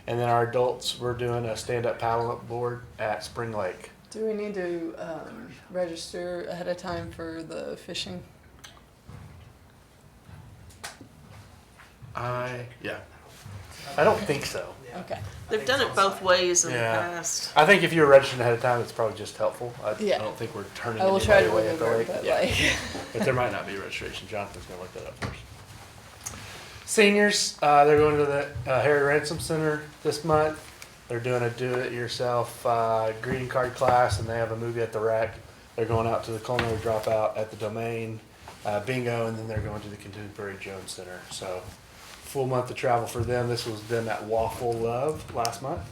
And then our adults, we're doing a stand-up paddle board at Spring Lake. Do we need to register ahead of time for the fishing? Yeah. I don't think so. Okay. They've done it both ways in the Yeah. past. I think if you're registered ahead of time, it's probably just helpful. I Yeah. don't think we're turning I will try anybody to away at the remember, lake. but Yeah. like, But there might not be registration. Jonathan's gonna look that up first. Seniors, they're going to the Harry Ransom Center this month. They're doing a do-it-yourself greeting card class, and they have a movie at the Rec. They're going out to the Culinary Dropout at the Domain, bingo, and then they're going to the Contemporary Jones Center. So, full month of travel for them. This was done at Waffle Love last month.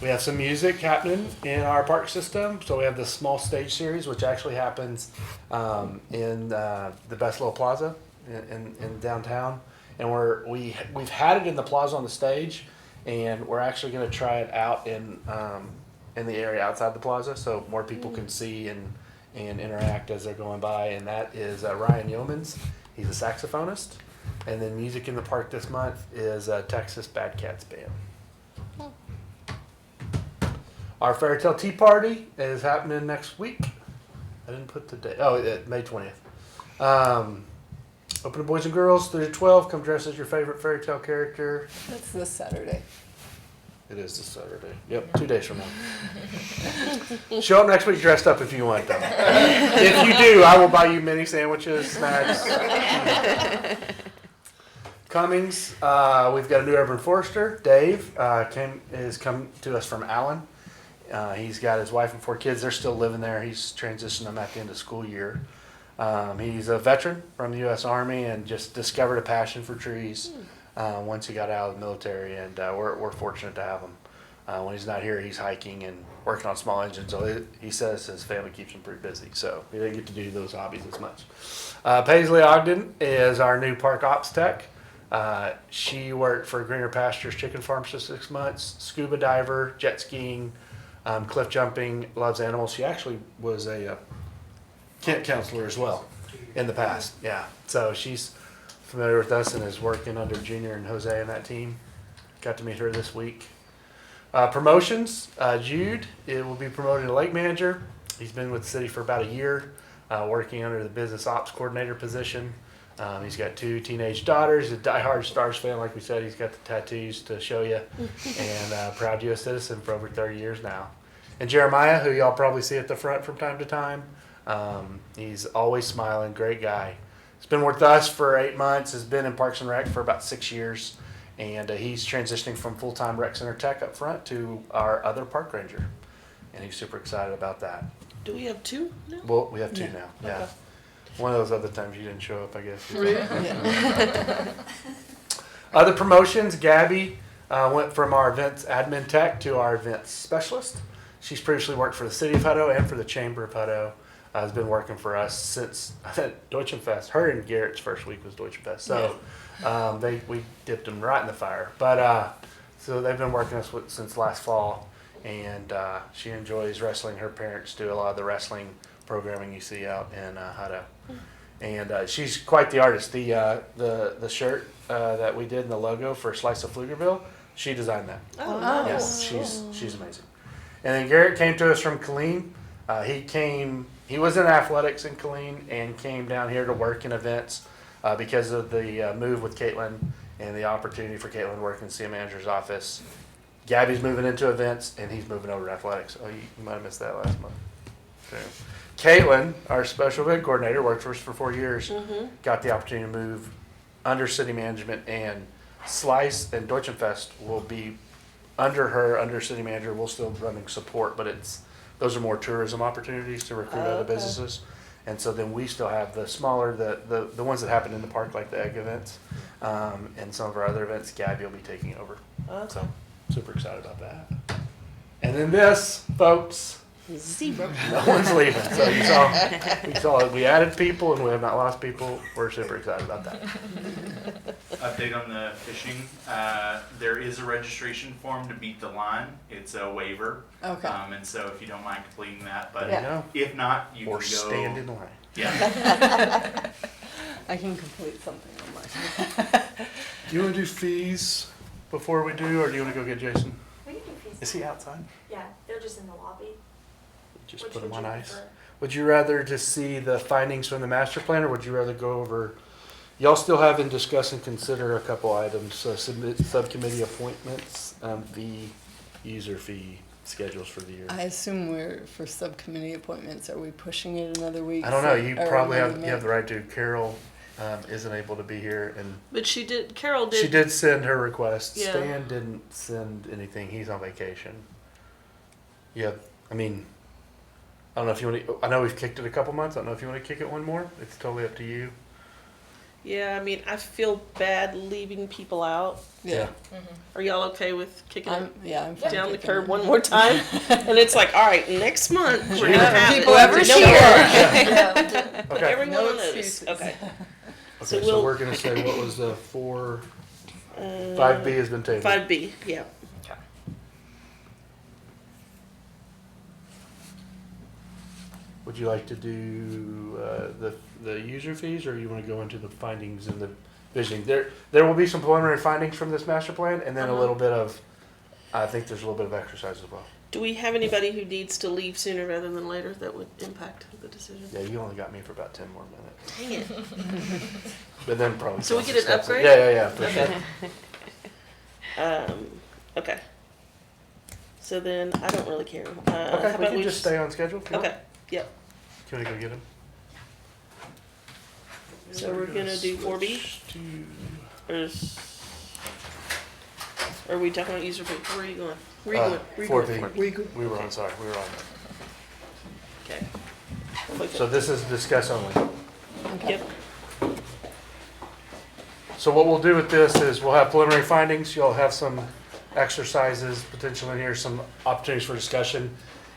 We have some music happening in our park system. So we have the Small Stage Series, which actually happens in the Best Little Plaza in downtown. And we've had it in the plaza on the stage, and we're actually going to try it out in the area outside the plaza, so more people can see and interact as they're going by. And that is Ryan Yeomans. He's a saxophonist. And then music in the park this month is Texas Bad Cats Band. Our Fairy Tale Tea Party is happening next week. I didn't put the date. Oh, May 20th. Open to boys and girls 3 to 12. Come dress as your favorite fairy tale character. that's this Saturday. It is this Saturday. Yep, 2 days from now. Show up next week dressed up if you want, though. If you do, I will buy you mini sandwiches, snacks. Cummings, we've got a new urban forester. Dave has come to us from Allen. He's got his wife and 4 kids. They're still living there. He's transitioned them at the end of school year. He's a veteran from the U.S. Army and just discovered a passion for trees once he got out of the military. And we're fortunate to have him. When he's not here, he's hiking and working on small engines. So he says his family keeps him pretty busy. So he didn't get to do those hobbies as much. Paisley Ogden is our new park ops tech. She worked for Greener Pastures Chicken Farm for 6 months, scuba diver, jet skiing, cliff jumping, loves animals. She actually was a camp counselor as well in the past. Yeah. So she's familiar with us and is working under Junior and Jose and that team. Got to meet her this week. Promotions, Jude, it will be promoted to lake manager. He's been with the city for about a year, working under the business ops coordinator position. He's got 2 teenage daughters, a diehard Stars fan, like we said. He's got the tattoos to show you, and proud U.S. citizen for over 30 years now. And Jeremiah, who y'all probably see at the front from time to time, he's always smiling, great guy. He's been with us for 8 months, has been in Parks and Rec for about 6 years, and he's transitioning from full-time rec center tech up front to our other park ranger, and he's super excited about that. Do we have 2 now? Well, we have 2 now, yeah. Okay. One of those other times you didn't show up, I guess. Yeah. Other promotions, Gabby went from our events admin tech to our events specialist. She's previously worked for the City of Hutto and for the Chamber of Hutto. Has been working for us since Deutschenfest. Her and Garrett's first week was Deutschenfest. So we dipped them right in the fire. But so they've been working us since last fall. And she enjoys wrestling. Her parents do a lot of the wrestling programming you see out in Hutto. And she's quite the artist. The shirt that we did in the logo for Slice of Pflugerville, she designed that. Oh, Yes, she's amazing. And then Garrett came to us from Killeen. He came he was in athletics in Killeen and came down here to work in events because of the move with Caitlin and the opportunity for Caitlin to work in the city manager's office. Gabby's moving into events and he's moving over to athletics. Oh, you might have missed that last month. Okay. Caitlin, our special event coordinator, worked for us for 4 years, got the opportunity to move under city management, and Slice and Deutschenfest will be under her, under city manager. We'll still running support, but those are more tourism opportunities to recruit other Okay. businesses. And so then we still have the smaller, the ones that happen in the park, like the egg events, and some of our other events, Gabby will be taking over. Okay. So super excited about that. And then this, folks, 0. no one's leaving. So you saw we added people and we have not lost people. We're super excited about that. Update on the fishing. There is a registration form to beat the line. It's a waiver. Okay. And so if you don't mind completing that, but There you go. if not, you Or can go. stand in line. Yeah. I can complete something on mine. Do you want to do fees before we do, or do you want to go get Jason? We can do fees. Is he outside? Yeah, they're just in the lobby. Just Which put him would on you ice. prefer? Would you rather just see the findings from the master plan, or would you rather go over? Y'all still have in discuss and consider a couple items. Submit subcommittee appointments, fee, user fee schedules for the year. I assume for subcommittee appointments, are we pushing it another week? I don't know. You Or probably another have month? the right to. Carol isn't able to be here, and But Carol did. she did send her request. Yeah. Stan didn't send anything. He's on vacation. Yeah, I mean, I don't know if you want to. I know we've kicked it a couple months. I don't know if you want to kick it one more. It's totally up to you. Yeah, I mean, I feel bad leaving people out. Yeah, Are y'all okay with kicking it I'm fine. down the kicking curb it. one more time? And it's like, all right, next month we're gonna have it. Whoever's No here. more. Put Okay. everyone No on notice. excuses. Okay. Okay, so we'll- we're gonna say what was the 4, Uh, 5B has been tabled. 5B, yeah. Would you like to do the user fees, or you want to go into the findings and the visioning? There will be some preliminary findings from this master plan, and then a little bit of. I think there's a little bit of exercise as well. Do we have anybody who needs to leave sooner rather than later that would impact the decision? Yeah, you only got me for about 10 more minutes, Dang it. but then probably. So we get an steps in. upgrade? Yeah, for Okay. sure. Okay. So then, I don't really care. Okay, How we about can just stay on schedule. if you want. Okay, yep. Can we go get him? So we're gonna do 4B? Or are we talking about user fee? Where are you going? Where are you going? Where are you 4B. going? We were on. Sorry, we were on. Okay. So this is discuss only. Yep. So what we'll do with this is we'll have preliminary findings. You'll have some exercises potentially in here, some opportunities for discussion,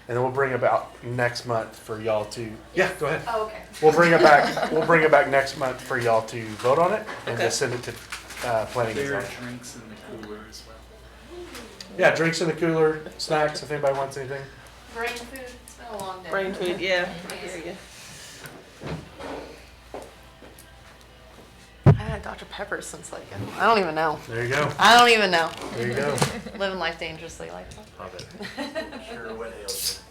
and then we'll bring it about next month for y'all to. Yeah, go ahead. Oh, okay. We'll bring it back. We'll bring it back next month for y'all to vote on it and Okay. just send it to planning. and There are zoning. drinks in the cooler as well. Yeah, drinks in the cooler, snacks if anybody wants anything. Brain food, it's been a long day. Brain food, yeah. I hear you. I had Dr. Pepper since like, I don't even know. There you go. I don't even know. There you go. Living life dangerously like that. Love it. Sure, what ails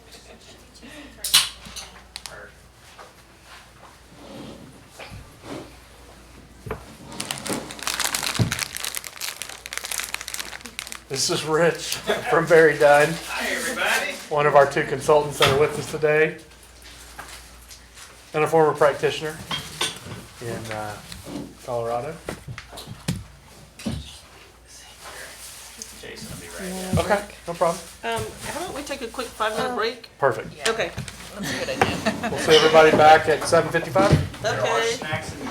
This is Rich from Barry Dunn, Hi, everybody. one of our 2 consultants that are with us today, and a former practitioner in Colorado. Jason will be right back. Okay, no problem. How about we take a quick 5-minute break? Perfect. Okay. We'll see everybody back at 7:55. There are Okay. snacks in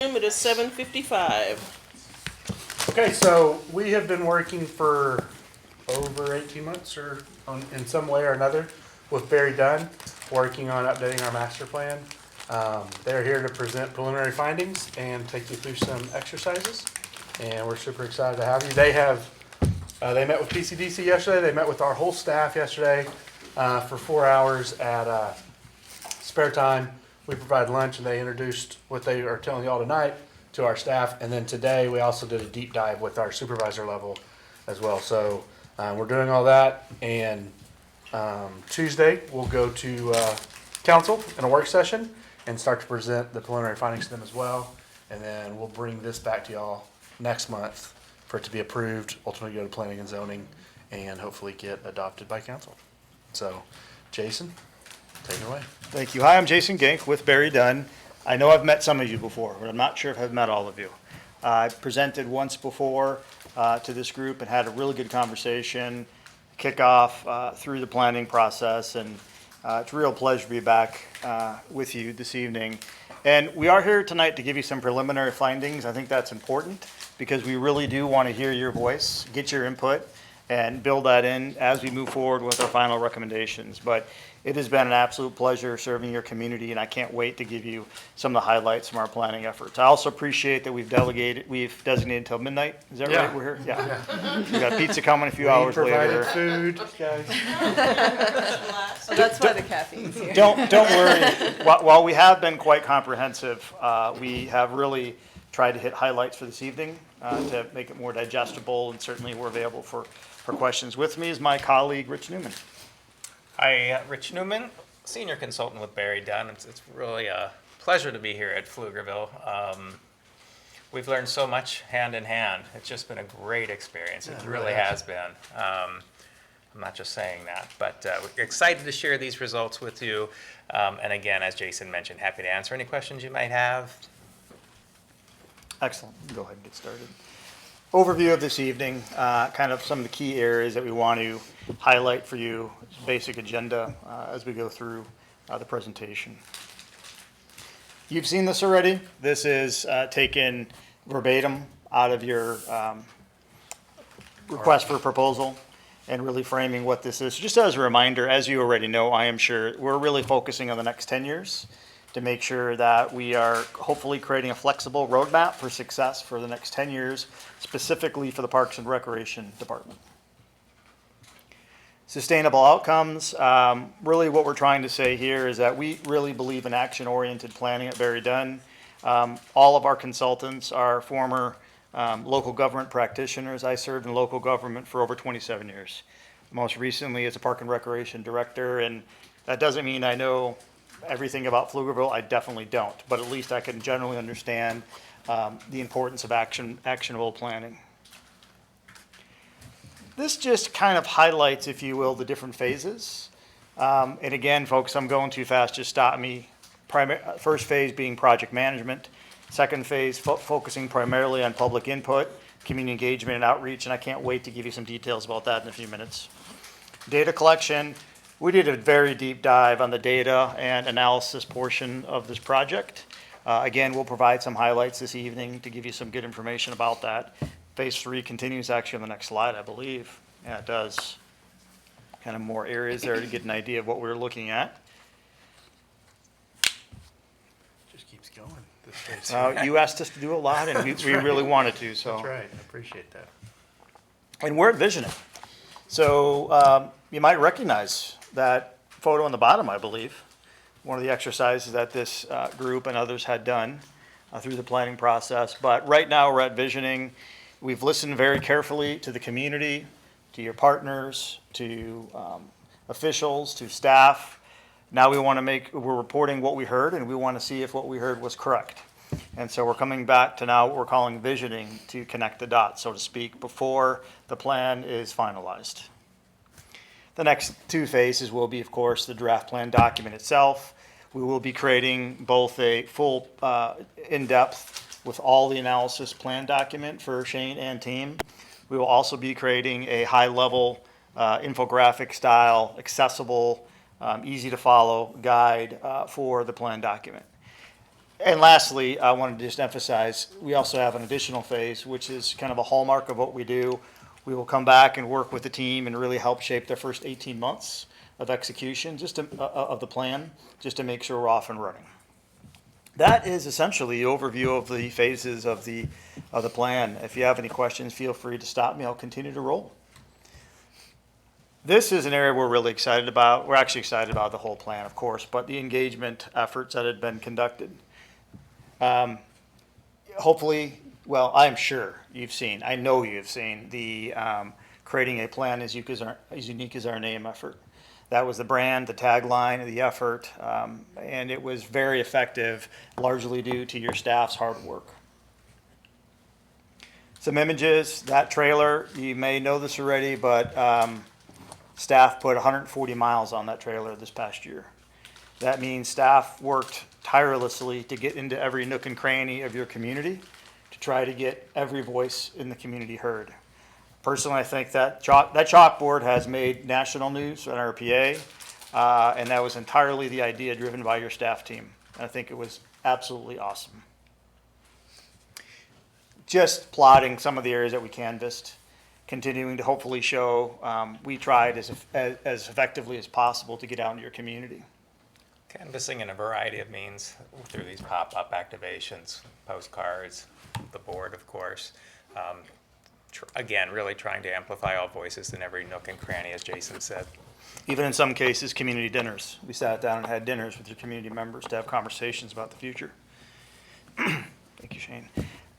It is 7:55. Okay, so we have been working for over 18 months in some way or another with Barry Dunn, working on updating our master plan. They're here to present preliminary findings and take you through some exercises, and we're super excited to have you. They met with PCDC yesterday. They met with our whole staff yesterday for 4 hours at spare time. We provide lunch, and they introduced what they are telling y'all tonight to our staff. And then today, we also did a deep dive with our supervisor level as well. So we're doing all that. And Tuesday, we'll go to council in a work session and start to present the preliminary findings to them as well. And then we'll bring this back to y'all next month for it to be approved, ultimately go to planning and zoning, and hopefully get adopted by council. So, Jason, take it away. Thank you. Hi, I'm Jason Gink with Barry Dunn. I know I've met some of you before, but I'm not sure if I've met all of you. I presented once before to this group and had a really good conversation, kickoff through the planning process, and it's a real pleasure to be back with you this evening. And we are here tonight to give you some preliminary findings. I think that's important because we really do want to hear your voice, get your input, and build that in as we move forward with our final recommendations. But it has been an absolute pleasure serving your community, and I can't wait to give you some of the highlights from our planning efforts. I also appreciate that we've designated till midnight. Is that right? We're here? Yeah. We got pizza coming a few hours later. Food, guys. So that's why the caffeine's here. Don't worry. While we have been quite comprehensive, we have really tried to hit highlights for this evening to make it more digestible, and certainly we're available for questions. With me is my colleague, Rich Newman. Hi, Rich Newman, Senior Consultant with Barry Dunn. It's really a pleasure to be here at Pflugerville. We've learned so much hand in hand. It's just been a great experience. It really has been. I'm not just saying that, but we're excited to share these results with you. And again, as Jason mentioned, happy to answer any questions you might have. Excellent. Go ahead and get started. Overview of this evening, kind of some of the key areas that we want to highlight for you, basic agenda as we go through the presentation. You've seen this already. This is taken verbatim out of your request for proposal and really framing what this is. Just as a reminder, as you already know, I am sure, we're really focusing on the next 10 years to make sure that we are hopefully creating a flexible roadmap for success for the next 10 years, specifically for the Parks and Recreation Department. Sustainable outcomes, really what we're trying to say here is that we really believe in action-oriented planning at Barry Dunn. All of our consultants are former local government practitioners. I served in local government for over 27 years. Most recently as a Park and Recreation Director, and that doesn't mean I know everything about Pflugerville. I definitely don't, but at least I can generally understand the importance of actionable planning. This just kind of highlights, if you will, the different phases. And again, folks, I'm going too fast, just stop me. First phase being project management. Second phase, focusing primarily on public input, community engagement and outreach, and I can't wait to give you some details about that in a few minutes. Data collection. We did a very deep dive on the data and analysis portion of this project. Again, we'll provide some highlights this evening to give you some good information about that. Phase 3 continues actually on the next slide, I believe. Yeah, it does. Kind of more areas there to get an idea of what we're looking at. Just keeps going. This phase. You asked us to do a lot, and we really wanted to. So. That's right. I appreciate that. And we're at Visioning. So you might recognize that photo on the bottom, I believe. One of the exercises that this group and others had done through the planning process. But right now we're at Visioning. We've listened very carefully to the community, to your partners, to officials, to staff. Now we're reporting what we heard, and we want to see if what we heard was correct. And so we're coming back to now what we're calling visioning to connect the dots, so to speak, before the plan is finalized. The next two phases will be, of course, the draft plan document itself. We will be creating both a full in-depth with all the analysis plan document for Shane and team. We will also be creating a high-level infographic style, accessible, easy to follow guide for the plan document. And lastly, I wanted to just emphasize, we also have an additional phase, which is kind of a hallmark of what we do. We will come back and work with the team and really help shape the first 18 months of execution, of the plan, just to make sure we're off and running. That is essentially the overview of the phases of the plan. If you have any questions, feel free to stop me. I'll continue to roll. This is an area we're really excited about. We're actually excited about the whole plan, of course, but the engagement efforts that had been conducted. Hopefully, well, I'm sure you've seen, I know you've seen the creating a plan as unique as our name effort. That was the brand, the tagline of the effort, and it was very effective, largely due to your staff's hard work. Some images, that trailer, you may know this already, but staff put 140 miles on that trailer this past year. That means staff worked tirelessly to get into every nook and cranny of your community to try to get every voice in the community heard. Personally, I think that chalkboard has made national news on RPA, and that was entirely the idea driven by your staff team. I think it was absolutely awesome. Just plotting some of the areas that we canvassed, continuing to hopefully show we tried as effectively as possible to get out into your community. Canvassing in a variety of means through these pop-up activations, postcards, the board, of course. Again, really trying to amplify all voices in every nook and cranny, as Jason said. Even in some cases, community dinners. We sat down and had dinners with your community members to have conversations about the future. Thank you, Shane.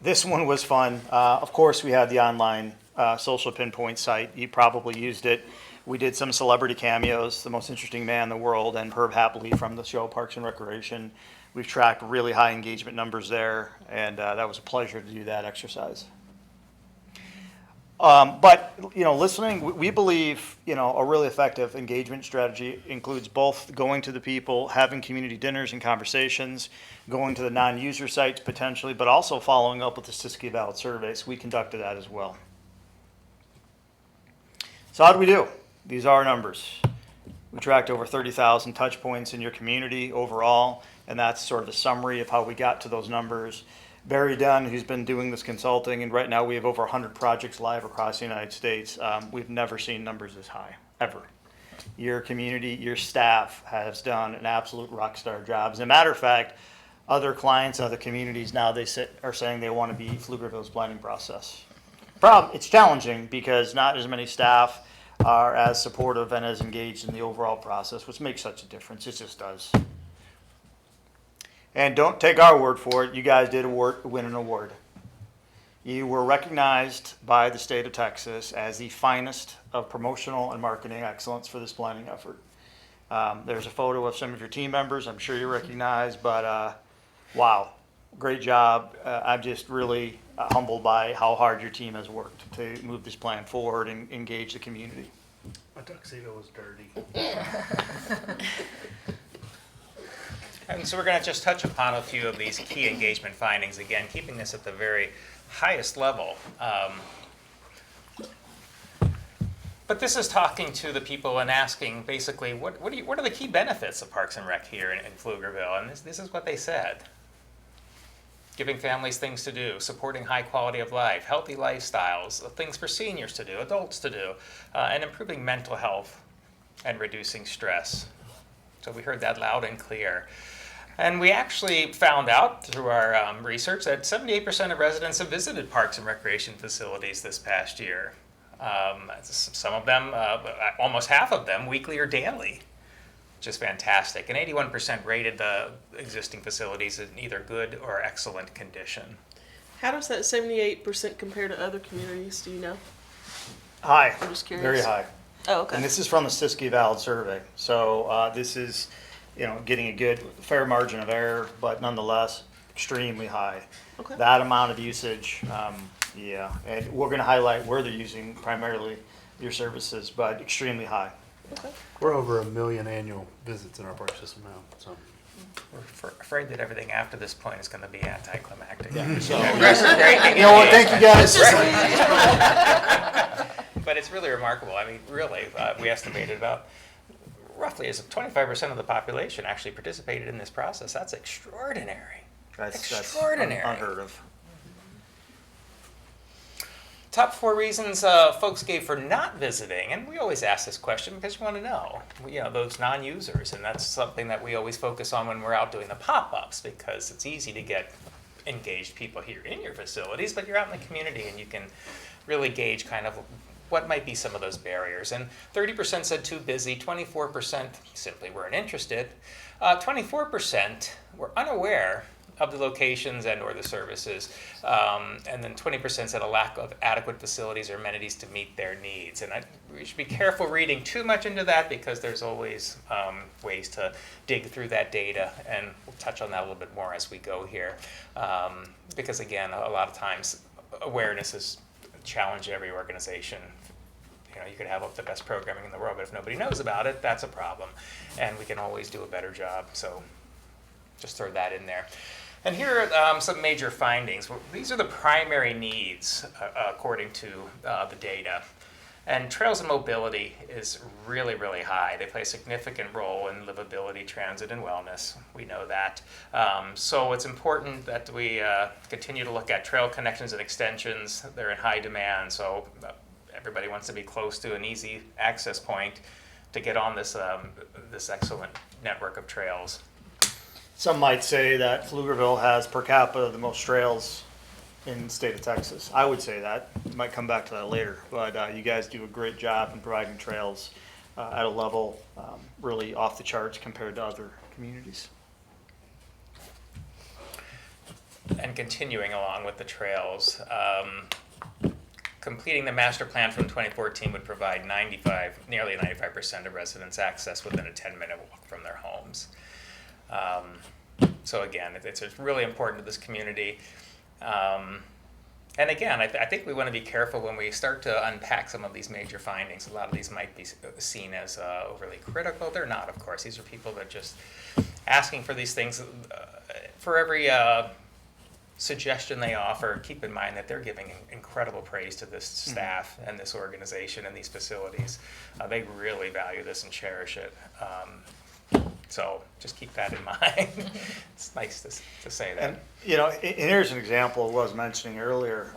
This one was fun. Of course, we had the online social pinpoint site. You probably used it. We did some celebrity cameos, the most interesting man in the world, and Herb Hapley from the show Parks and Recreation. We've tracked really high engagement numbers there, and that was a pleasure to do that exercise. But, listening, we believe, a really effective engagement strategy includes both going to the people, having community dinners and conversations, going to the non-user sites potentially, but also following up with the Siskiyou Valley surveys. We conducted that as well. So how do we do? These are our numbers. We tracked over 30,000 touch points in your community overall, and that's sort of a summary of how we got to those numbers. Barry Dunn, who's been doing this consulting, and right now we have over 100 projects live across the United States. We've never seen numbers this high, ever. Your community, your staff has done an absolute rock star job. As a matter of fact, other clients, other communities now are saying they want to be Pflugerville's planning process. It's challenging because not as many staff are as supportive and as engaged in the overall process, which makes such a difference. It just does. And don't take our word for it. You guys did win an award. You were recognized by the state of Texas as the finest of promotional and marketing excellence for this planning effort. There's a photo of some of your team members. I'm sure you recognize, but wow, great job. I'm just really humbled by how hard your team has worked to move this plan forward and engage the community. My tuxedo was dirty. And so we're going to just touch upon a few of these key engagement findings, again, keeping this at the very highest level. But this is talking to the people and asking basically, what are the key benefits of Parks and Rec here in Pflugerville? And this is what they said. Giving families things to do, supporting high quality of life, healthy lifestyles, things for seniors to do, adults to do, and improving mental health and reducing stress. So we heard that loud and clear. And we actually found out through our research that 78% of residents have visited parks and recreation facilities this past year. Some of them, almost half of them, weekly or daily, which is fantastic. And 81% rated the existing facilities in either good or excellent condition. How does that 78% compare to other communities? Do you know? High. I'm just curious. Very high. Oh, okay. And this is from the Siskiyou Valley survey. So this is, getting a good, fair margin of error, but nonetheless, extremely high. Okay. That amount of usage, yeah. And we're going to highlight where they're using primarily your services, but extremely high. Okay. We're over 1 million annual visits in our park system now. So We're afraid that everything after this point is going to be anticlimactic. Yeah. So, You know what? Thank you guys. But it's really remarkable. I mean, really, we estimated about roughly as 25% of the population actually participated in this process. That's extraordinary. That's Extraordinary. unheard of. Top 4 reasons folks gave for not visiting, and we always ask this question because you want to know, those non-users, and that's something that we always focus on when we're out doing the pop-ups, because it's easy to get engaged people here in your facilities, but you're out in the community and you can really gauge kind of what might be some of those barriers. And 30% said too busy, 24% simply weren't interested, 24% were unaware of the locations and or the services, and then 20% said a lack of adequate facilities or amenities to meet their needs. And we should be careful reading too much into that, because there's always ways to dig through that data, and we'll touch on that a little bit more as we go here. Because again, a lot of times awareness is a challenge in every organization. You could have the best programming in the world, but if nobody knows about it, that's a problem. And we can always do a better job, so just throw that in there. And here are some major findings. These are the primary needs according to the data. And trails and mobility is really, really high. They play a significant role in livability, transit, and wellness. We know that. So it's important that we continue to look at trail connections and extensions. They're in high demand, so everybody wants to be close to an easy access point to get on this, this excellent network of trails. Some might say that Pflugerville has per capita the most trails in the state of Texas. I would say that. We might come back to that later. But you guys do a great job in providing trails at a level really off the charts compared to other communities. And continuing along with the trails, completing the master plan from 2014 would provide nearly 95% of residents access within a 10-minute walk from their homes. So again, it's really important to this community. And again, I think we want to be careful when we start to unpack some of these major findings. A lot of these might be seen as overly critical. They're not, of course. These are people that are just asking for these things. For every suggestion they offer, keep in mind that they're giving incredible praise to this staff and this organization and these facilities. They really value this and cherish it. So just keep that in mind. It's nice to say that. And, and here's an example of what I was mentioning earlier.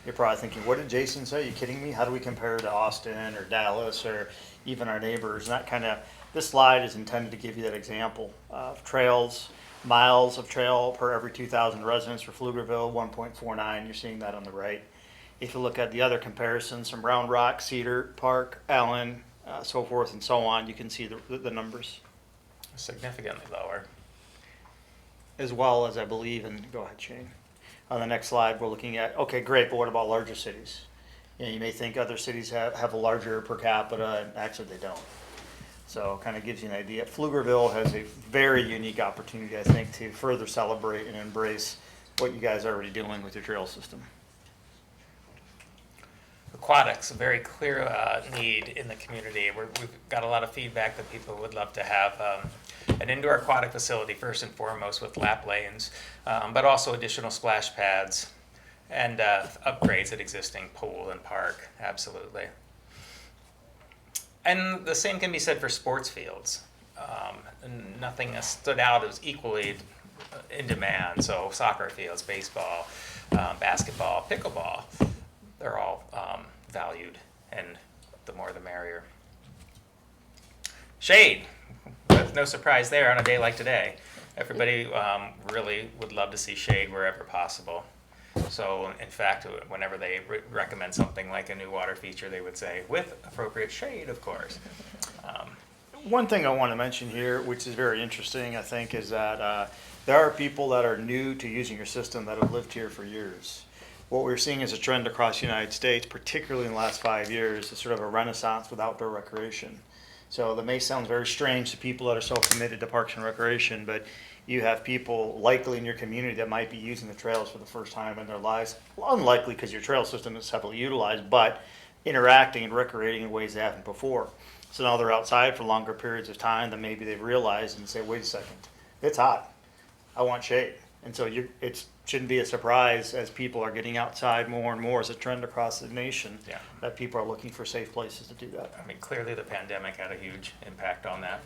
You're probably thinking, what did Jason say? Are you kidding me? How do we compare to Austin or Dallas or even our neighbors? And this slide is intended to give you that example of trails, miles of trail per every 2,000 residents for Pflugerville, 1.49. You're seeing that on the right. If you look at the other comparisons from Round Rock, Cedar Park, Allen, so forth and so on, you can see the numbers. Significantly lower. As well as, I believe, and go ahead, Shane. On the next slide, we're looking at, okay, great, but what about larger cities? You may think other cities have a larger per capita, and actually they don't. So it kind of gives you an idea. Pflugerville has a very unique opportunity, I think, to further celebrate and embrace what you guys are already doing with your trail system. Aquatics, a very clear need in the community. We've got a lot of feedback that people would love to have an indoor aquatic facility first and foremost with lap lanes, but also additional splash pads and upgrades at existing pool and park, absolutely. And the same can be said for sports fields. Nothing stood out as equally in demand. So soccer fields, baseball, basketball, pickleball, they're all valued, and the more the merrier. Shade, no surprise there on a day like today. Everybody really would love to see shade wherever possible. So in fact, whenever they recommend something like a new water feature, they would say, with appropriate shade, of course. One thing I want to mention here, which is very interesting, I think, is that there are people that are new to using your system that have lived here for years. What we're seeing is a trend across the United States, particularly in the last 5 years, is sort of a renaissance with outdoor recreation. So that may sound very strange to people that are so committed to parks and recreation, but you have people likely in your community that might be using the trails for the first time in their lives. Well, unlikely because your trail system is heavily utilized, but interacting and recreating in ways they haven't before. So now they're outside for longer periods of time than maybe they've realized and say, wait a second, it's hot. I want shade. And so it shouldn't be a surprise as people are getting outside more and more as a trend across the nation that people are looking for safe places to do that. I mean, clearly the pandemic had a huge impact on that,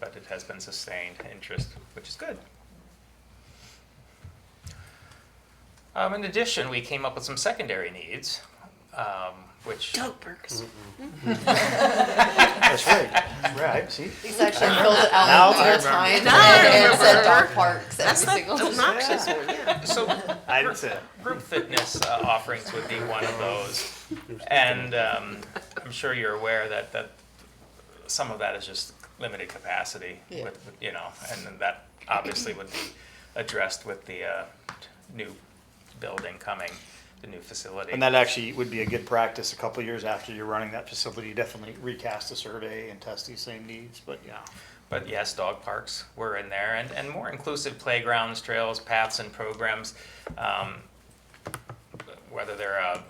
but it has been sustained interest, which is good. In addition, we came up with some secondary needs, which Dog parks. That's right, see? He's actually filled it Now out I multiple times Now I and said remember. dog parks That's every that single time. obnoxious one, yeah. so I didn't say that. group fitness offerings would be one of those. And I'm sure you're aware that some of that is just limited capacity Yeah. with, you know, and then that obviously would be addressed with the new building coming, the new facility. And that actually would be a good practice a couple of years after you're running that facility, definitely recast the survey and test these same needs, but yeah. But yes, dog parks were in there, and more inclusive playgrounds, trails, paths, and programs, whether they're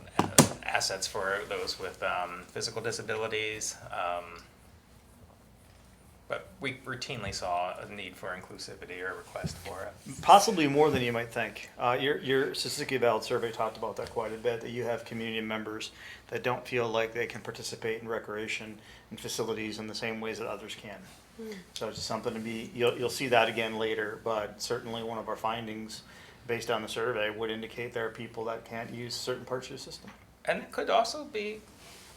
assets for those with physical disabilities. But we routinely saw a need for inclusivity or a request for it. Possibly more than you might think. Your statistically valid survey talked about that quite a bit, that you have community members that don't feel like they can participate in recreation and facilities in the same ways that others can. So it's just something to be, you'll see that again later, but certainly one of our findings based on the survey would indicate there are people that can't use certain parts of the system. And it could also be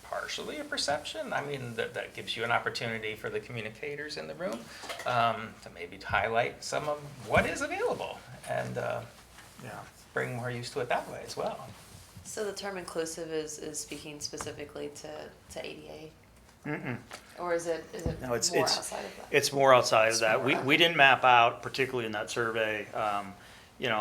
partially a perception. I mean, that gives you an opportunity for the communicators in the room to maybe highlight some of what is available and Yeah. bring more use to it that way as well. So the term inclusive is speaking specifically to ADA? Mm-mm. Or is it No, more it's outside of that? It's more outside of It's that. more We didn't map out, particularly in that survey,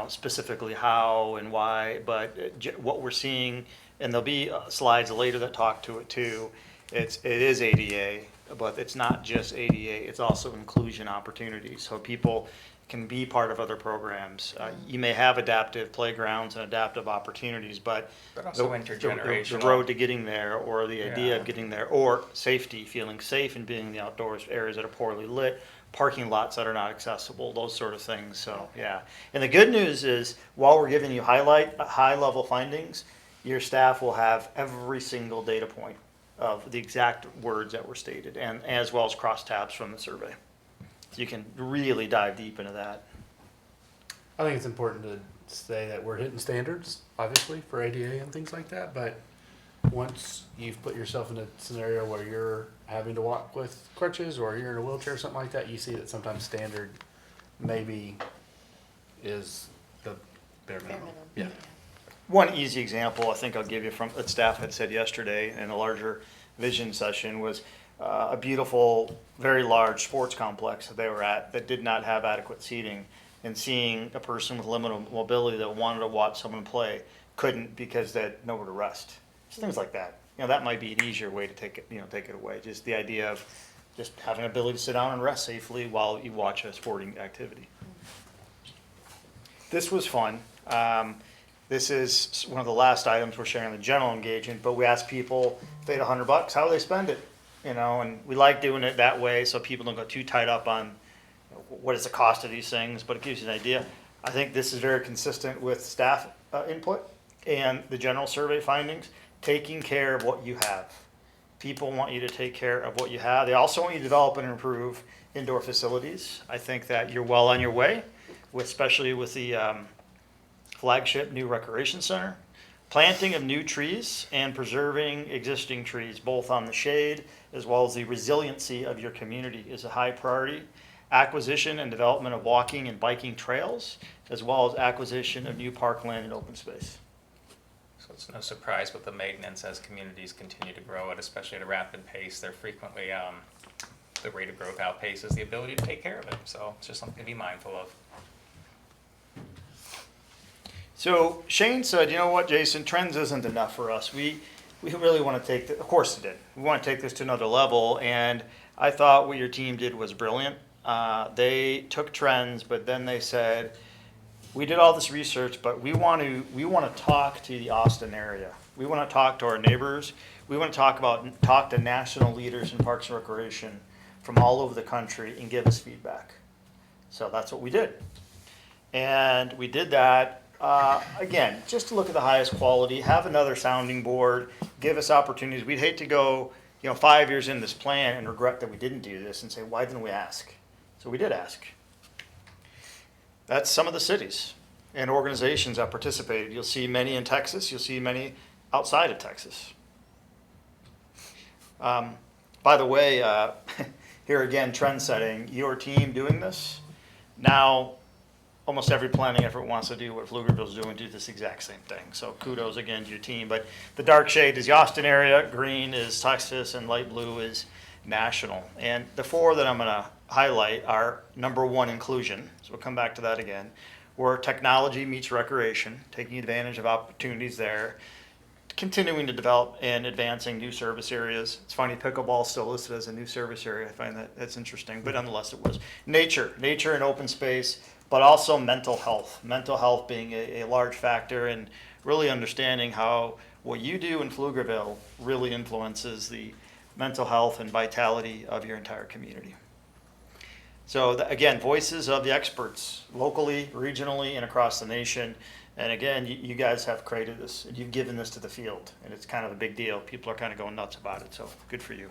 specifically how and why, but what we're seeing, and there'll be slides later that talk to it too. It is ADA, but it's not just ADA. It's also inclusion opportunities. So people can be part of other programs. You may have adaptive playgrounds and adaptive opportunities, but also the intergenerational. road to getting there, or the idea Yeah. of getting there, or safety, feeling safe and being in the outdoors, areas that are poorly lit, parking lots that are not accessible, those sort of things. So, yeah. And the good news is, while we're giving you high-level findings, your staff will have every single data point of the exact words that were stated, and as well as crosstabs from the survey. So you can really dive deep into that. I think it's important to say that we're hitting standards, obviously, for ADA and things like that, but once you've put yourself in a scenario where you're having to walk with crutches or you're in a wheelchair or something like that, you see that sometimes standard maybe is the bare minimum. Yeah. One easy example I think I'll give you from that staff had said yesterday in a larger vision session was a beautiful, very large sports complex that they were at that did not have adequate seating, and seeing a person with limited mobility that wanted to watch someone play couldn't because they had nowhere to rest. Just things like that. That might be an easier way to take it away. Just the idea of just having an ability to sit down and rest safely while you watch a sporting activity. This was fun. This is one of the last items we're sharing the general engagement, but we asked people if they had $100, how do they spend it? And we like doing it that way so people don't go too tied up on what is the cost of these things, but it gives you an idea. I think this is very consistent with staff input and the general survey findings, taking care of what you have. People want you to take care of what you have. They also want you to develop and improve indoor facilities. I think that you're well on your way, especially with the flagship new recreation center. Planting of new trees and preserving existing trees, both on the shade as well as the resiliency of your community, is a high priority. Acquisition and development of walking and biking trails, as well as acquisition of new parkland and open space. So it's no surprise with the maintenance as communities continue to grow at, especially at a rapid pace. They're frequently, the rate of growth outpaces the ability to take care of it. So it's just something to be mindful of. So Shane said, you know what, Jason, trends isn't enough for us. We really want to take, of course it did. We want to take this to another level, and I thought what your team did was brilliant. They took trends, but then they said, we did all this research, but we want to talk to the Austin area. We want to talk to our neighbors. We want to talk to national leaders in Parks and Recreation from all over the country and give us feedback. So that's what we did. And we did that, again, just to look at the highest quality, have another sounding board, give us opportunities. We'd hate to go 5 years in this plan and regret that we didn't do this and say, why didn't we ask? So we did ask. That's some of the cities. and organizations that participated. You'll see many in Texas, you'll see many outside of Texas. By the way, here again, trend setting, your team doing this. Now, almost every planning effort wants to do what Pflugerville's doing, do this exact same thing. So kudos again to your team. But the dark shade is the Austin area, green is Texas, and light blue is national. And the four that I'm going to highlight are number one, inclusion. So we'll come back to that again. Where technology meets recreation, taking advantage of opportunities there. Continuing to develop and advancing new service areas. It's funny, pickleball is still listed as a new service area. I find that's interesting, but nonetheless it was. Nature and open space, but also mental health. Mental health being a large factor, and really understanding how what you do in Pflugerville really influences the mental health and vitality of your entire community. So again, voices of the experts, locally, regionally, and across the nation. And again, you guys have created this, and you've given this to the field, and it's kind of a big deal. People are kind of going nuts about it, so good for you.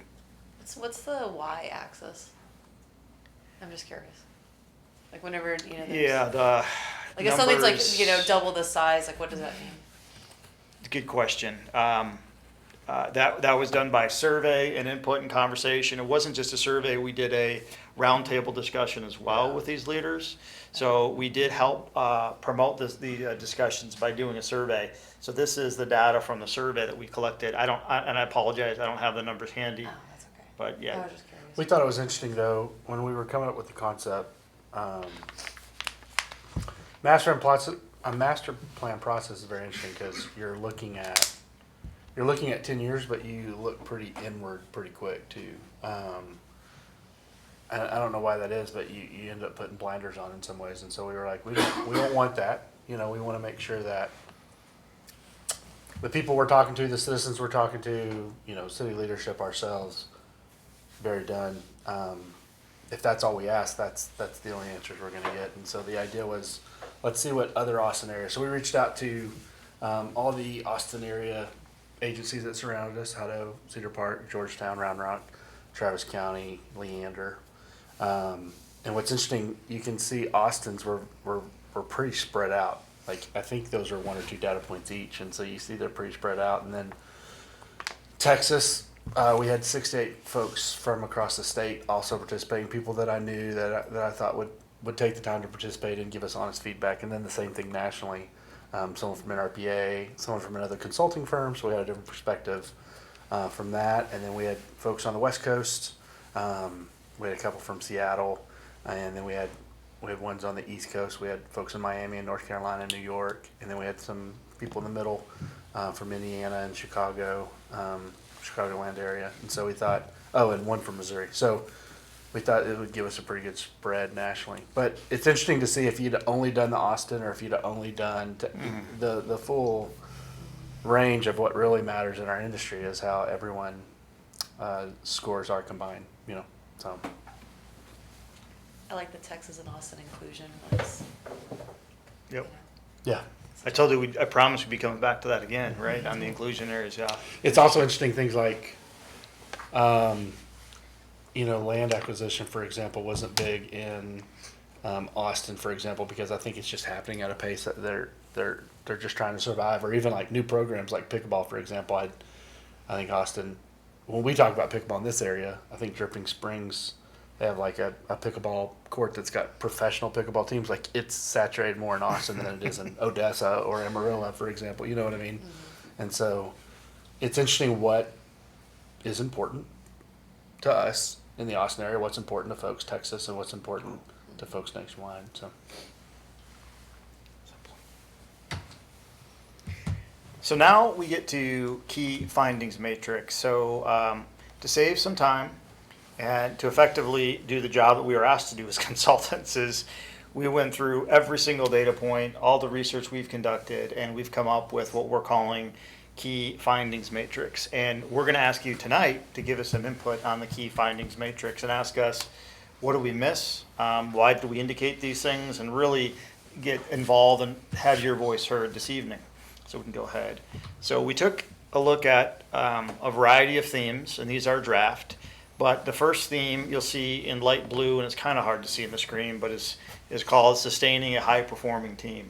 What's the y-axis? I'm just curious. Like whenever, you know, there's, Yeah, the like if something's like, numbers- you know, double the size, like what does that mean? Good question. That was done by survey and input and conversation. It wasn't just a survey. We did a roundtable discussion as well with these leaders. So we did help promote the discussions by doing a survey. So this is the data from the survey that we collected. And I apologize, I don't have the numbers handy. Oh, that's okay. But I yeah, was just curious. We thought it was interesting though, when we were coming up with the concept, master plan process is very interesting because you're looking at 10 years, but you look pretty inward pretty quick too. I don't know why that is, but you end up putting blinders on in some ways. And so we were like, we don't want that. You know, we want to make sure that the people we're talking to, the citizens we're talking to, you know, city leadership, ourselves, very done. If that's all we ask, that's the only answers we're going to get. And so the idea was, let's see what other Austin areas. So we reached out to all the Austin area agencies that surrounded us: Hutto, Cedar Park, Georgetown, Round Rock, Travis County, Leander. And what's interesting, you can see Austin's were pretty spread out. Like, I think those are 1 or 2 data points each, and so you see they're pretty spread out. And then Texas, we had 6 to 8 folks from across the state also participating, people that I knew that I thought would take the time to participate and give us honest feedback. And then the same thing nationally, someone from NRPA, someone from another consulting firm, so we had a different perspective from that. And then we had folks on the West Coast, we had a couple from Seattle, and then we had ones on the East Coast. We had folks in Miami and North Carolina and New York, and then we had some people in the middle from Indiana and Chicago, Chicagoland area. And so we thought, and one from Missouri. So we thought it would give us a pretty good spread nationally. But it's interesting to see if you'd only done the Austin or if you'd only done the full range of what really matters in our industry is how everyone scores are combined, you know. So I like the Texas and Austin inclusion. That's, yep. yeah. I told you, I promised we'd be coming back to that again, right, on the inclusion areas, yeah. It's also interesting things like, you know, land acquisition, for example, wasn't big in Austin, for example, because I think it's just happening at a pace that they're just trying to survive, or even like new programs like pickleball, for example. I think Austin, when we talk about pickleball in this area, I think Dripping Springs, they have like a pickleball court that's got professional pickleball teams. Like, it's saturated more in Austin than it is in Odessa or Amarillo, for example. You know what I mean? And so it's interesting what is important to us in the Austin area, what's important to folks Texas, and what's important to folks nationwide. So now we get to key findings matrix. So to save some time and to effectively do the job that we were asked to do as consultants, is we went through every single data point, all the research we've conducted, and we've come up with what we're calling key findings matrix. And we're going to ask you tonight to give us some input on the key findings matrix and ask us, what do we miss? Why do we indicate these things? And really get involved and have your voice heard this evening. So we can go ahead. So we took a look at a variety of themes, and these are draft. But the first theme you'll see in light blue, and it's kind of hard to see in the screen, but is called sustaining a high-performing team.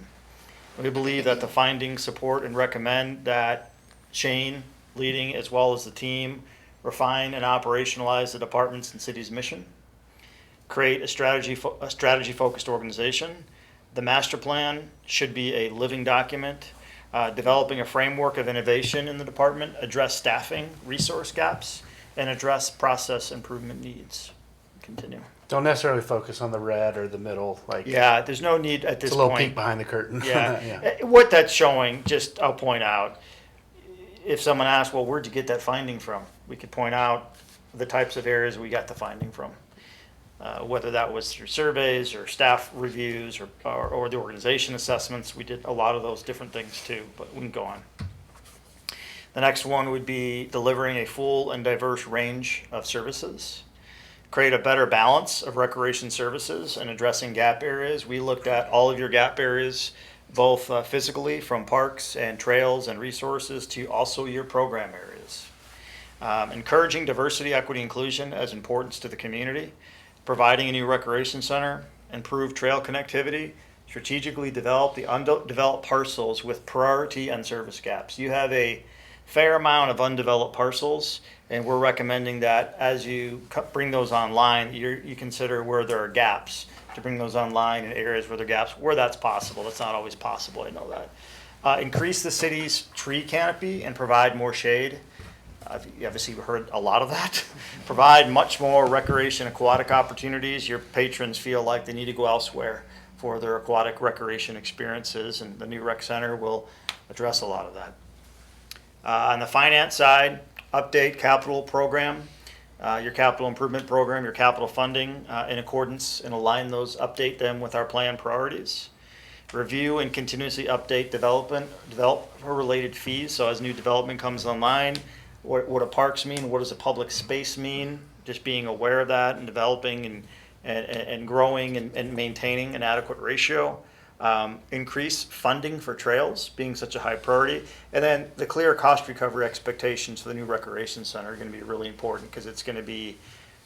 We believe that the findings support and recommend that Shane, leading as well as the team, refine and operationalize the department's and city's mission, create a strategy-focused organization. The master plan should be a living document, developing a framework of innovation in the department, address staffing, resource gaps, and address process improvement needs. Continue. Don't necessarily focus on the red or the middle, like. Yeah, there's no need at this It's a little point. peek behind the curtain. Yeah. What that's showing, just I'll point out, if someone asks, well, where'd you get that finding from? We could point out the types of areas we got the finding from. Whether that was through surveys or staff reviews or the organization assessments. We did a lot of those different things too, but we can go on. The next one would be delivering a full and diverse range of services. Create a better balance of recreation services and addressing gap areas. We looked at all of your gap areas, both physically from parks and trails and resources to also your program areas. Encouraging diversity, equity, inclusion as importance to the community. Providing a new recreation center, improve trail connectivity, strategically develop the undeveloped parcels with priority and service gaps. You have a fair amount of undeveloped parcels, and we're recommending that as you bring those online, you consider where there are gaps to bring those online in areas where there are gaps, where that's possible. That's not always possible, I know that. Increase the city's tree canopy and provide more shade. You obviously heard a lot of that. Provide much more recreation aquatic opportunities. Your patrons feel like they need to go elsewhere for their aquatic recreation experiences, and the new rec center will address a lot of that. On the finance side, update capital program, your capital improvement program, your capital funding in accordance, and align those, update them with our plan priorities. Review and continuously update developer-related fees. So as new development comes online, what do parks mean? What does a public space mean? Just being aware of that and developing and growing and maintaining an adequate ratio. Increase funding for trails being such a high priority. And then the clear cost recovery expectations for the new recreation center are going to be really important because it's going to be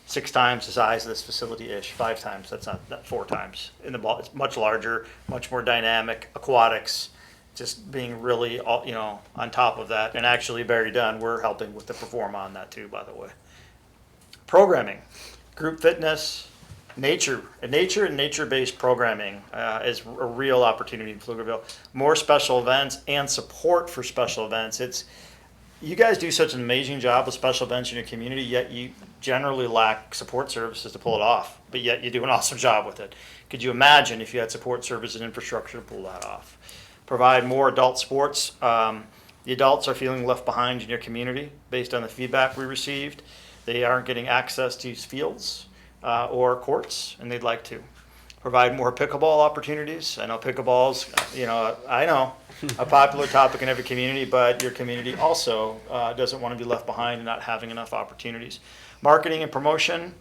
6 times the size of this facility-ish, 5 times, that's not that 4 times. It's much larger, much more dynamic, aquatics, just being really, on top of that. And actually, Barry Dunn, we're helping with the Perform on that too, by the way. Programming, group fitness, nature and nature-based programming is a real opportunity in Pflugerville. More special events and support for special events. You guys do such an amazing job with special events in your community, yet you generally lack support services to pull it off, but yet you do an awesome job with it. Could you imagine if you had support services and infrastructure to pull that off? Provide more adult sports. The adults are feeling left behind in your community based on the feedback we received. They aren't getting access to fields or courts, and they'd like to. Provide more pickleball opportunities. I know pickleball's, a popular topic in every community, but your community also doesn't want to be left behind and not having enough opportunities. Marketing and promotion.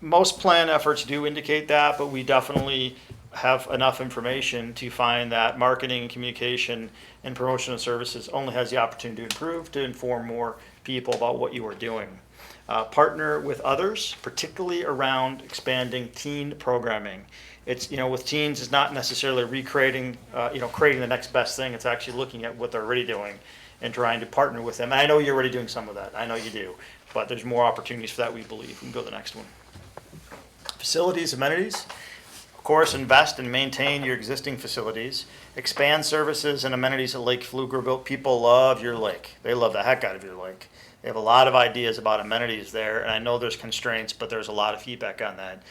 Most plan efforts do indicate that, but we definitely have enough information to find that marketing and communication and promotion of services only has the opportunity to improve, to inform more people about what you are doing. Partner with others, particularly around expanding teen programming. It's, with teens, it's not necessarily recreating, creating the next best thing. It's actually looking at what they're already doing and trying to partner with them. And I know you're already doing some of that. I know you do. But there's more opportunities for that, we believe. We can go to the next one. Facilities, amenities. Of course, invest and maintain your existing facilities. Expand services and amenities at Lake Pflugerville. People love your lake. They love the heck out of your lake. They have a lot of ideas about amenities there, and I know there's constraints, but there's a lot of feedback on that.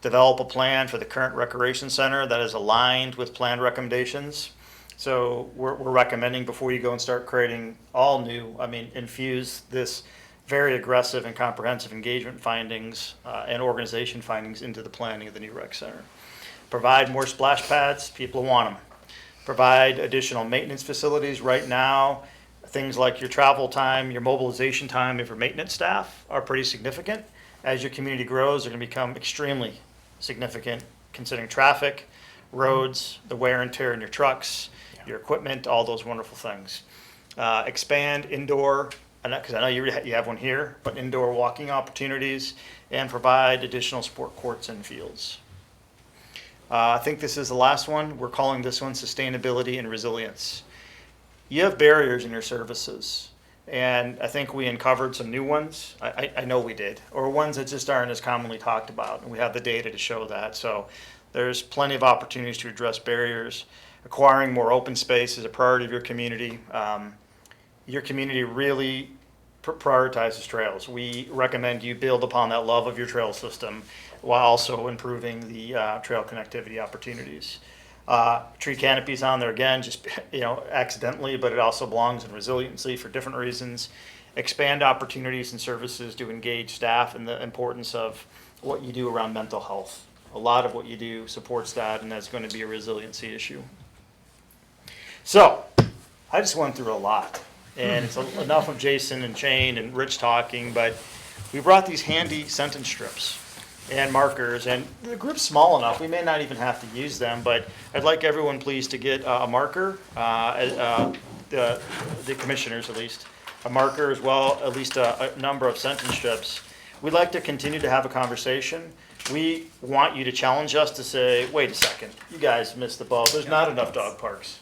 Develop a plan for the current recreation center that is aligned with plan recommendations. So we're recommending before you go and start creating all new, infuse this very aggressive and comprehensive engagement findings and organization findings into the planning of the new rec center. Provide more splash pads, people want them. Provide additional maintenance facilities. Right now, things like your travel time, your mobilization time of your maintenance staff are pretty significant. As your community grows, they're going to become extremely significant considering traffic, roads, the wear and tear in your trucks, your equipment, all those wonderful things. Expand indoor, because I know you have one here, but indoor walking opportunities, and provide additional sport courts and fields. I think this is the last one. We're calling this one sustainability and resilience. You have barriers in your services, and I think we uncovered some new ones. I know we did, or ones that just aren't as commonly talked about, and we have the data to show that. So there's plenty of opportunities to address barriers. Acquiring more open space is a priority of your community. Your community really prioritizes trails. We recommend you build upon that love of your trail system while also improving the trail connectivity opportunities. Tree canopies on there again, just accidentally, but it also belongs in resiliency for different reasons. Expand opportunities and services to engage staff in the importance of what you do around mental health. A lot of what you do supports that, and that's going to be a resiliency issue. So, I just went through a lot, and it's enough of Jason and Shane and Rich talking, but we brought these handy sentence strips and markers, and the group's small enough, we may not even have to use them, but I'd like everyone please to get a marker, the commissioners at least, a marker as well, at least a number of sentence strips. We'd like to continue to have a conversation. We want you to challenge us to say, wait a second, you guys missed the boat, there's not enough dog parks.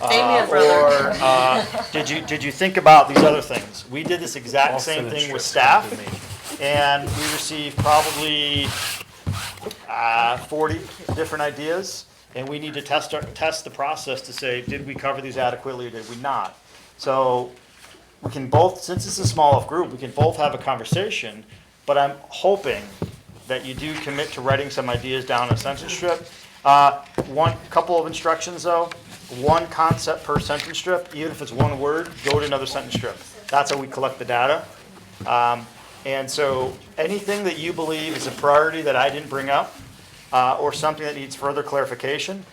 Amen, brother. Or did you think about these other things? We did this exact same thing with staff, and we received probably 40 different ideas, and we need to test the process to say, did we cover these adequately or did we not? So we can both, since it's a small enough group, we can both have a conversation, but I'm hoping that you do commit to writing some ideas down in a sentence strip. One couple of instructions though. One concept per sentence strip, even if it's one word, go to another sentence strip. That's how we collect the data. And so anything that you believe is a priority that I didn't bring up, or something that needs further clarification,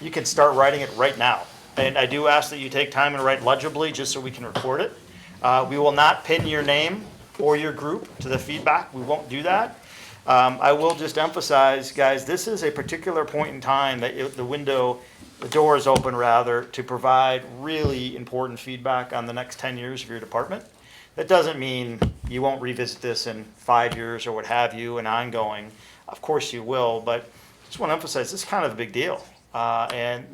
you can start writing it right now. And I do ask that you take time and write legibly just so we can record it. We will not pin your name or your group to the feedback. We won't do that. I will just emphasize, guys, this is a particular point in time that the door is open rather, to provide really important feedback on the next 10 years of your department. That doesn't mean you won't revisit this in 5 years or what have you and ongoing. Of course you will, but just want to emphasize this is kind of a big deal. And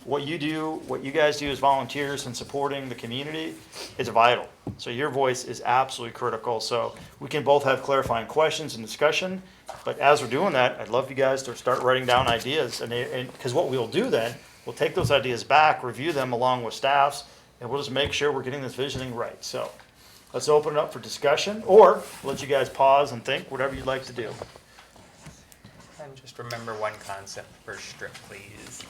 what you guys do as volunteers in supporting the community is vital. So your voice is absolutely critical. So we can both have clarifying questions and discussion. But as we're doing that, I'd love you guys to start writing down ideas. And because what we'll do then, we'll take those ideas back, review them along with staffs, and we'll just make sure we're getting this visioning right. So let's open it up for discussion, or let you guys pause and think, whatever you'd like to do. And just remember one concept per strip, please.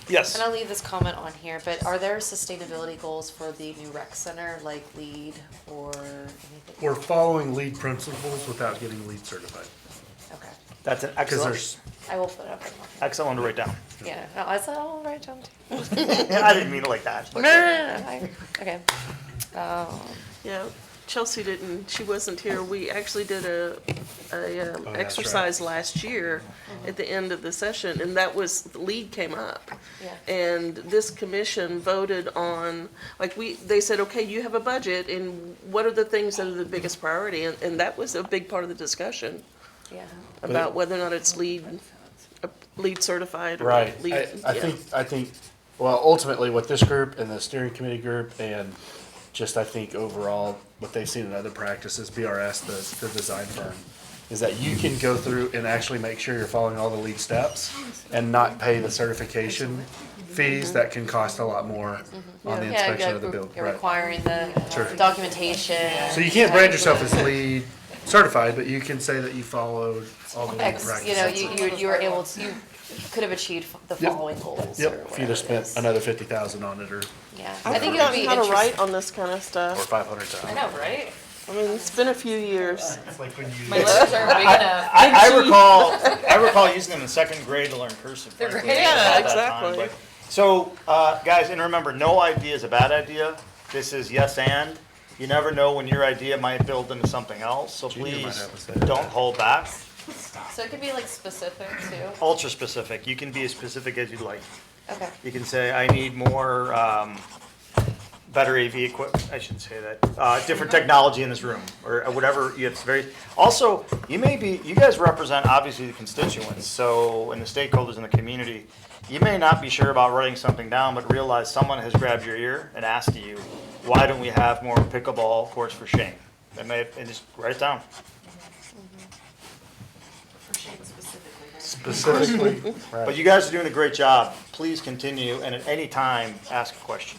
Yes. And I'll leave this comment on here, but are there sustainability goals for the new rec center, like LEED or anything? We're following LEED principles without getting LEED certified. Okay, That's an excellent, I will put it up. excellent one to write down. Yeah, no, I said I'll write down too. Yeah, I didn't mean it like that. No, but- okay. Yeah, Chelsea she wasn't here. We actually did that's exercise last year at the end of the session, and that was, the lead came up. Yeah. And this commission voted on, they said, okay, you have a budget, and what are the things that are the biggest priority? And that was a big part of the discussion Yeah. about whether or not it's LEED certified or Right. LEED. I think, well, ultimately with this group and the steering committee group and just I think overall what they've seen in other practices, BRS, the design firm, is that you can go through and actually make sure you're following all the LEED steps and not pay the certification fees that can cost a lot more on the inspection of the building. You're Right. requiring the Sure. documentation. So you can't brand yourself as LEED certified, but you can say that you followed all the LEED practices. You were able to, you could have achieved the Yep. following goals. or Yep, if you'd whatever have it spent is. another 50,000 on it or Yeah, I I think it forgot would be how to interesting. write on this kind of or stuff. 500,000. I know, right? I mean, it's been a few years. It's like when you. My letters aren't big enough. I recall using them in second grade to learn cursive. frankly, great. Yeah, at that time, exactly. but- So, guys, and remember, no idea is a bad idea. This is yes and. You never know when your idea might build into something else, so Junior might please have a say. don't hold back. So it could be like specific too. Ultra specific. You can be as specific as you'd like. Okay. You can say, I need more better AV equipment, I shouldn't say that, different technology in this room, or whatever, it's very, also, you guys represent obviously the constituents, so, and the stakeholders in the community. You may not be sure about writing something down, but realize someone has grabbed your ear and asked you, why don't we have more pickleball courts for Shane? And just write it down. For Shane specifically. Specifically, But right. you guys are doing a great job. Please continue, and at any time, ask a question.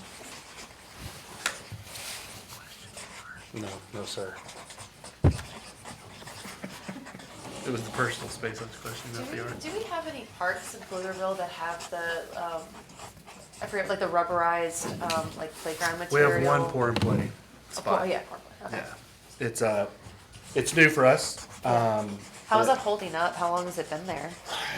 No, sir. It was the personal space question, not the yard. Do we have any parks in Pflugerville that have the, I forget, like the rubberized, like playground We material? have one pour and play Oh, spot. yeah, pour and play, okay. Yeah, it's new for us. How is that holding up? How long has it been there?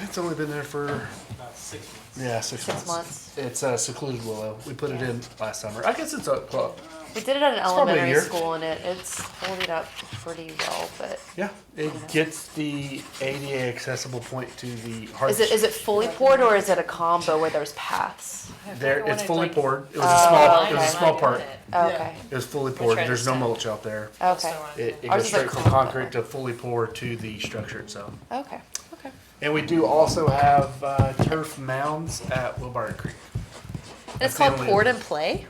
It's only been there for, About 6 months. yeah, 6 months. 6 months. It's secluded willow. We put it in last summer. I guess it's a, well, We did it at an probably a elementary year. school and it's holding up pretty well, but yeah, it gets the ADA accessible point to the hard. is it fully poured or is it a combo where there's paths? There, it's fully poured. It was Oh, a small, it was a okay. small part. Oh, okay, It was fully poured. There's no mulch out there. okay, It Ours goes is a straight from combo. concrete to fully poured to the structure itself. okay, okay. And we do also have turf mounds at Wilbarton Creek. And it's the called only- poured and play?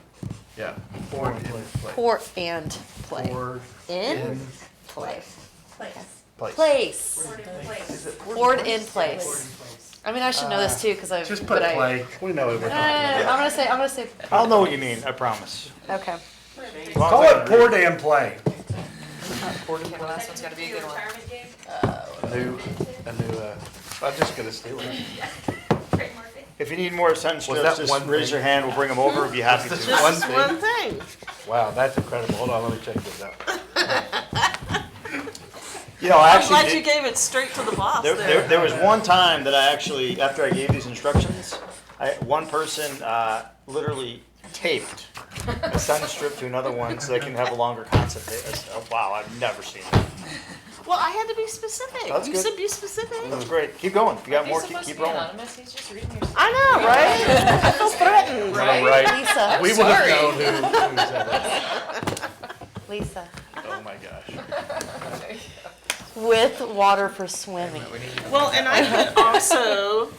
Yeah, poured in play. Pour and play. Poured In? Play. place. Place. Poured in place. I mean, I should know this too, cause I've. Just but put I- play. We know what we're No, talking I'm about. gonna say, I'll know what you mean, I promise. okay. Call it poured and play. Okay, well, that's one's gotta be a good one. A new, I'm just gonna steal it. If you need more sentence Was strips, that just one raise thing? your hand, we'll bring them over, we'd be happy to. Just one thing. Wow, that's incredible. Hold on, let me check this out. You know, I I'm actually glad did- you gave it straight to the boss There was one time that I actually, after I gave these instructions, one person literally taped a sentence strip to another one so they can have a longer concept. Oh, wow, I've never seen that. Well, I had to be specific. That's You good. said be specific. That's great. Keep going. If you got more, keep rolling. He's just reading your. I know, right? I feel threatened. Right. Lisa, We would have known who said that. Lisa, Oh my gosh. with water for swimming. Well, and I could also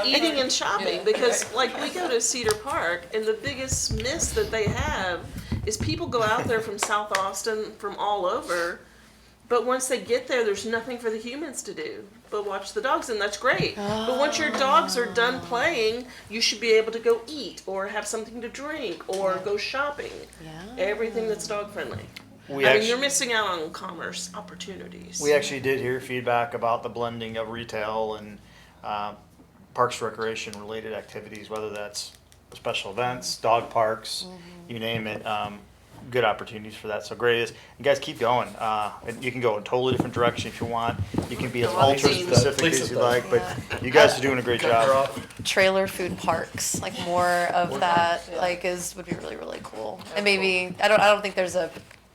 eating and shopping because like we go to Cedar Park and the biggest miss that they have is people go out there from South Austin, from all over, but once they get there, there's nothing for the humans to do but watch the dogs, and that's great. But once your dogs are done playing, you should be able to go eat or have something to drink or go shopping. Yeah. Everything that's dog friendly. We I mean, actually, you're missing out on commerce opportunities. we actually did hear feedback about the blending of retail and parks recreation related activities, whether that's special events, dog parks, you name it. Good opportunities for that. So great. You guys keep going. And you can go in a totally different direction if you want. You can be as ultra specific as you like, but you guys are doing a great job. Trailer food parks, like more of that, like would be really, really cool. And maybe, I don't think there's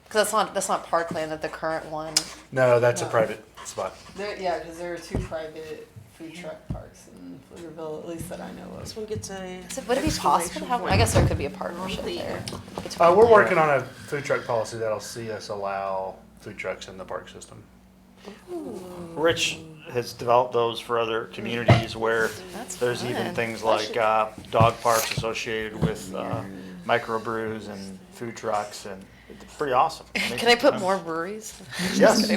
cause that's not Parkland at the current one. No, that's a private spot. Yeah, because there are 2 private food truck parks in Pflugerville, at least that I know of. This one gets a. Would it be possible to have, I guess there could be a partnership there. We're working on a food truck policy that'll see us allow food trucks in the park system. Rich has developed those for other communities where there's even fun. things like dog parks associated with microbrews and food trucks, and it's pretty awesome. Can I put more breweries? Yes.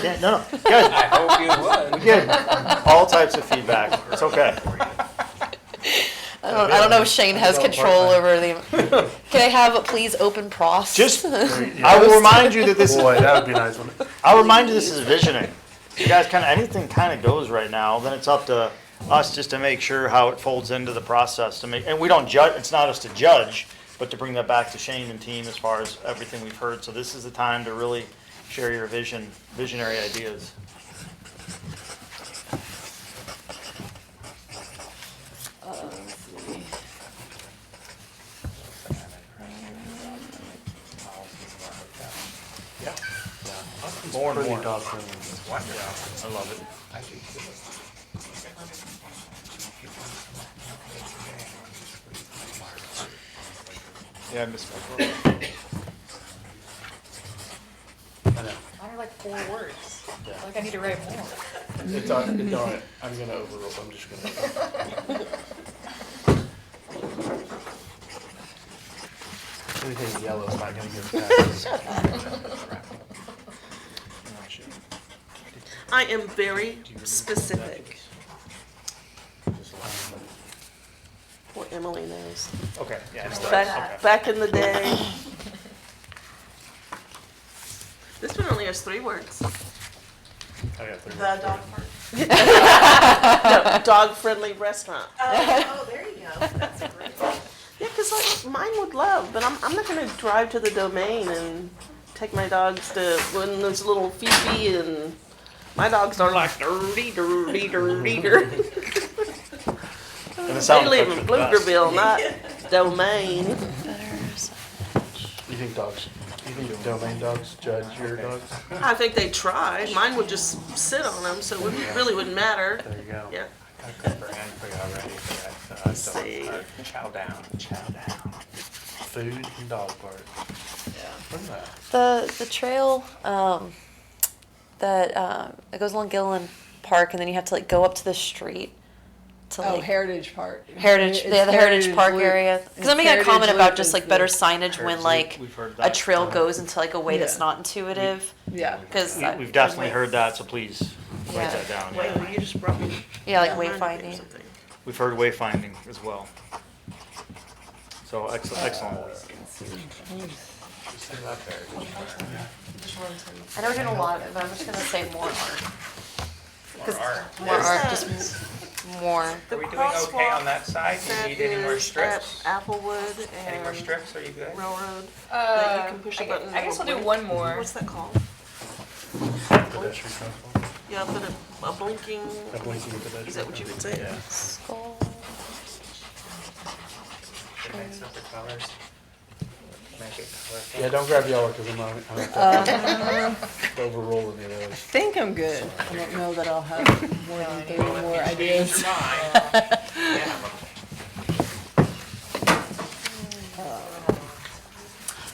Yeah, no, good. I hope you would. Good. All types of feedback. It's okay. I don't know if Shane has control over the. Can I have please open pros? Just, I will remind you that this. Boy, that would be nice, wouldn't it? I'll remind you this is visioning. You guys anything goes right now, then it's up to us just to make sure how it folds into the process and we don't judge, it's not us to judge, but to bring that back to Shane and team as far as everything we've heard. So this is the time to really share your visionary ideas. Yeah. More and more. Dog friendly. I love it. Yeah, I missed my I know. I have like 4 words. Like I need to write more. It's on it. I'm gonna overrule. I'm just gonna. Anything yellow is not gonna get passes. I am very specific. Well, Emily knows. Okay, yeah. Back in the day. This one only has 3 words. I got 3. The dog park. No, dog-friendly restaurant. Oh, there you go. That's a great one. Yeah, because like mine would love, but I'm not gonna drive to the Domain and take my dogs to when there's little Fifi and my dogs are like dirty. And the sound They live effects in are the best. Pflugerville, not Domain. You think dogs? You think domain dogs judge your dogs? I think they try. Mine would just sit on them, so it really wouldn't matter. There you go. Yeah. I could for you already for that. Let's see. Chow down. Food and dog park. What is that? The trail that it goes along Gillen Park, and then you have to like go up to the street to Oh, like Heritage Park. Heritage, It's yeah, the Heritage Park Loop. area. Because I'm It's making a comment Heritage about Loop just is like better the- signage when like We've heard a that. trail goes into like a way that's Yeah. not intuitive. Yeah. Because We've definitely heard that, so please write Yeah. that down. Wait, Yeah. you just brought me. Yeah, like reminded me of wayfinding. something. We've heard wayfinding as well. So excellent. I know we're doing a lot of it, but I'm just gonna say more art. More Where's art, that? just more. The Are we doing okay on that side? crosswalk Do you need any more that is strips? at Applewood Any more and strips? Are you good? Railroad. That you can push a button. I guess I'll do and one more. What's that called? Pedestrian crosswalk. Yeah, but a blinking. A blinking pedestrian. Is that what you would say? Yeah. Skull. Should make separate colors. Make it colorful. Yeah, don't grab yellow because I'm overrule any of I those. think I'm good. I don't know that I'll have more than 30 more ideas. Change your mind. Yeah.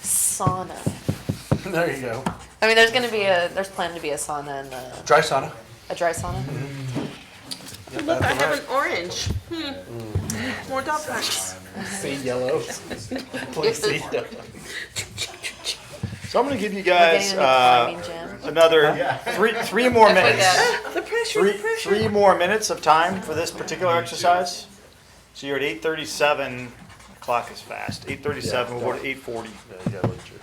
Sauna. There you go. I mean, there's planned to be a sauna and Dry sauna. a dry sauna. Look, I have an orange. More dog parks. See yellow. Please see yellow. So I'm gonna give you We're guys getting a new climbing gym. another three more minutes. The pressure, the pressure. Three more minutes of time for this particular exercise. So you're at 8:37. Clock is fast. 8:37. We'll go to 8:40. Yeah, you gotta look at yours.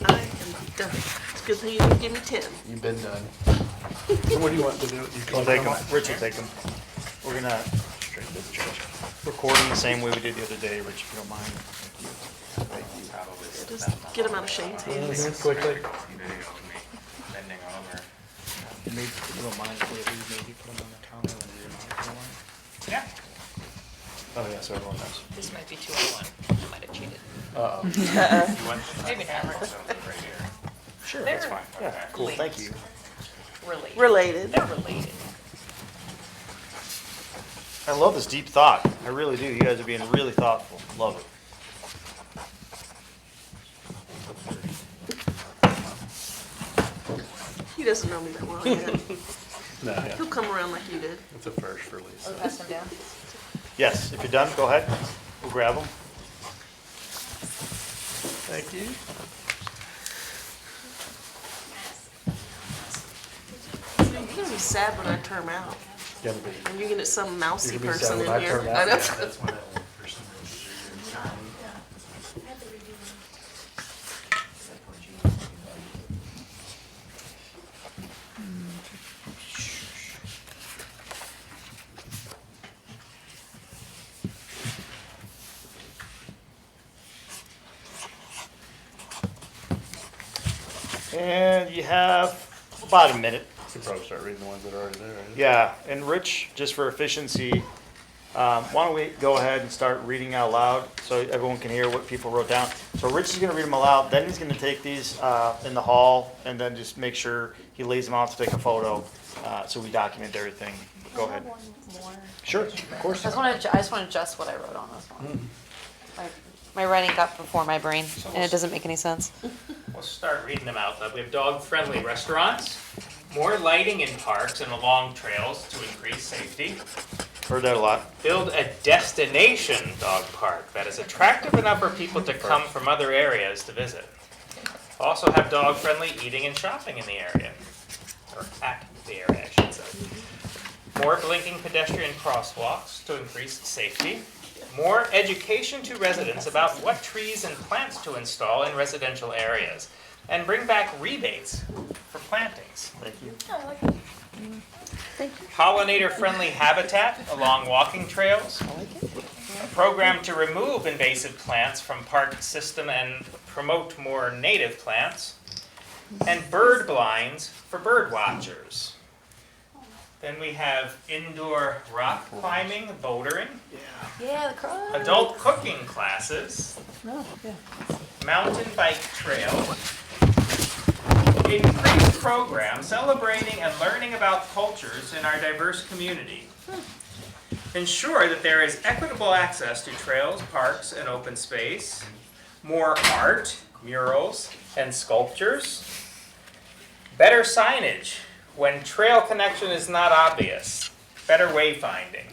I am done. It's a good thing you didn't give me 10. You've been done. What do you want to do? You I'll collect take them them. all? Rich will take them. We're gonna record them the same way we did the other day, Rich, if you don't mind. Just get them out of Shane's hands. Quickly. Bending over. Maybe if you don't mind, maybe put them on the counter when you're not. Yeah. Oh, yeah, so everyone knows. This might be 2-1. I might have cheated. Uh-oh. You want maybe hammer right here. Sure, They're that's fine. Yeah, cool, thank you. related. Related. They're related. I love this deep thought. I really do. You guys are being really thoughtful. Love it. He doesn't know me that well yet. No, yeah. He'll come around like you did. It's a first for Lisa. Pass them down. Yes, if you're done, go ahead. We'll grab them. Thank you. You're gonna be sad when I term out. Gonna be. And you're gonna get some mousy You're gonna be person sad in when I here. term out. I know. That's when And you have about a minute. Should probably start reading the ones that are already there. right? Yeah, and Rich, just for efficiency, why don't we go ahead and start reading out loud so everyone can hear what people wrote down. So Rich is gonna read them aloud, then he's gonna take these in the hall and then just make sure he lays them out to take a photo, so we document everything. Go ahead. Sure, of course. I just want to adjust what I wrote on this one. My writing got before my brain, and it doesn't make any sense. We'll start reading them out. We have dog-friendly restaurants, more lighting in parks and along trails to increase safety. Heard that a lot. Build a destination dog park that is attractive enough for people to come from other areas to visit. Also have dog-friendly eating and shopping in the area, or at the area, I should say. More blinking pedestrian crosswalks to increase safety. More education to residents about what trees and plants to install in residential areas. And bring back rebates for plantings. Thank you. Pollinator-friendly habitat along walking trails. A program to remove invasive plants from park system and promote more native plants. And bird blinds for bird watchers. Then we have indoor rock climbing, bouldering, Yeah, the crow. adult cooking classes, mountain bike trail, increased program celebrating and learning about cultures in our diverse community. Ensure that there is equitable access to trails, parks, and open space. More art, murals, and sculptures. Better signage when trail connection is not obvious. Better wayfinding.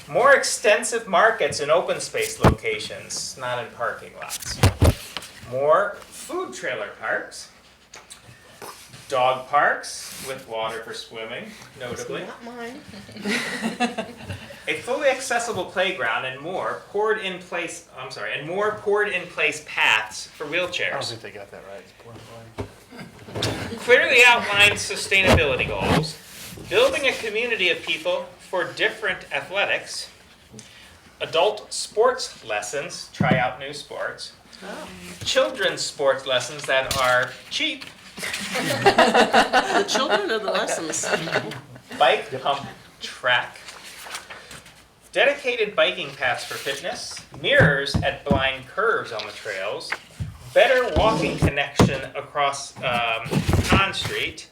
More extensive markets in open space locations, not in parking lots. More food trailer parks. Dog parks with water for swimming, notably. Not mine. A fully accessible playground and more poured in place paths for I don't wheelchairs. think they got that right. It's pouring wine. Clearly outlined sustainability goals. Building a community of people for different athletics. Adult sports lessons, try out new sports. Children's sports lessons that are cheap. The children or the lessons? Bike pump track. Dedicated biking paths for fitness. Mirrors at blind curves on the trails. Better walking connection across Con Street.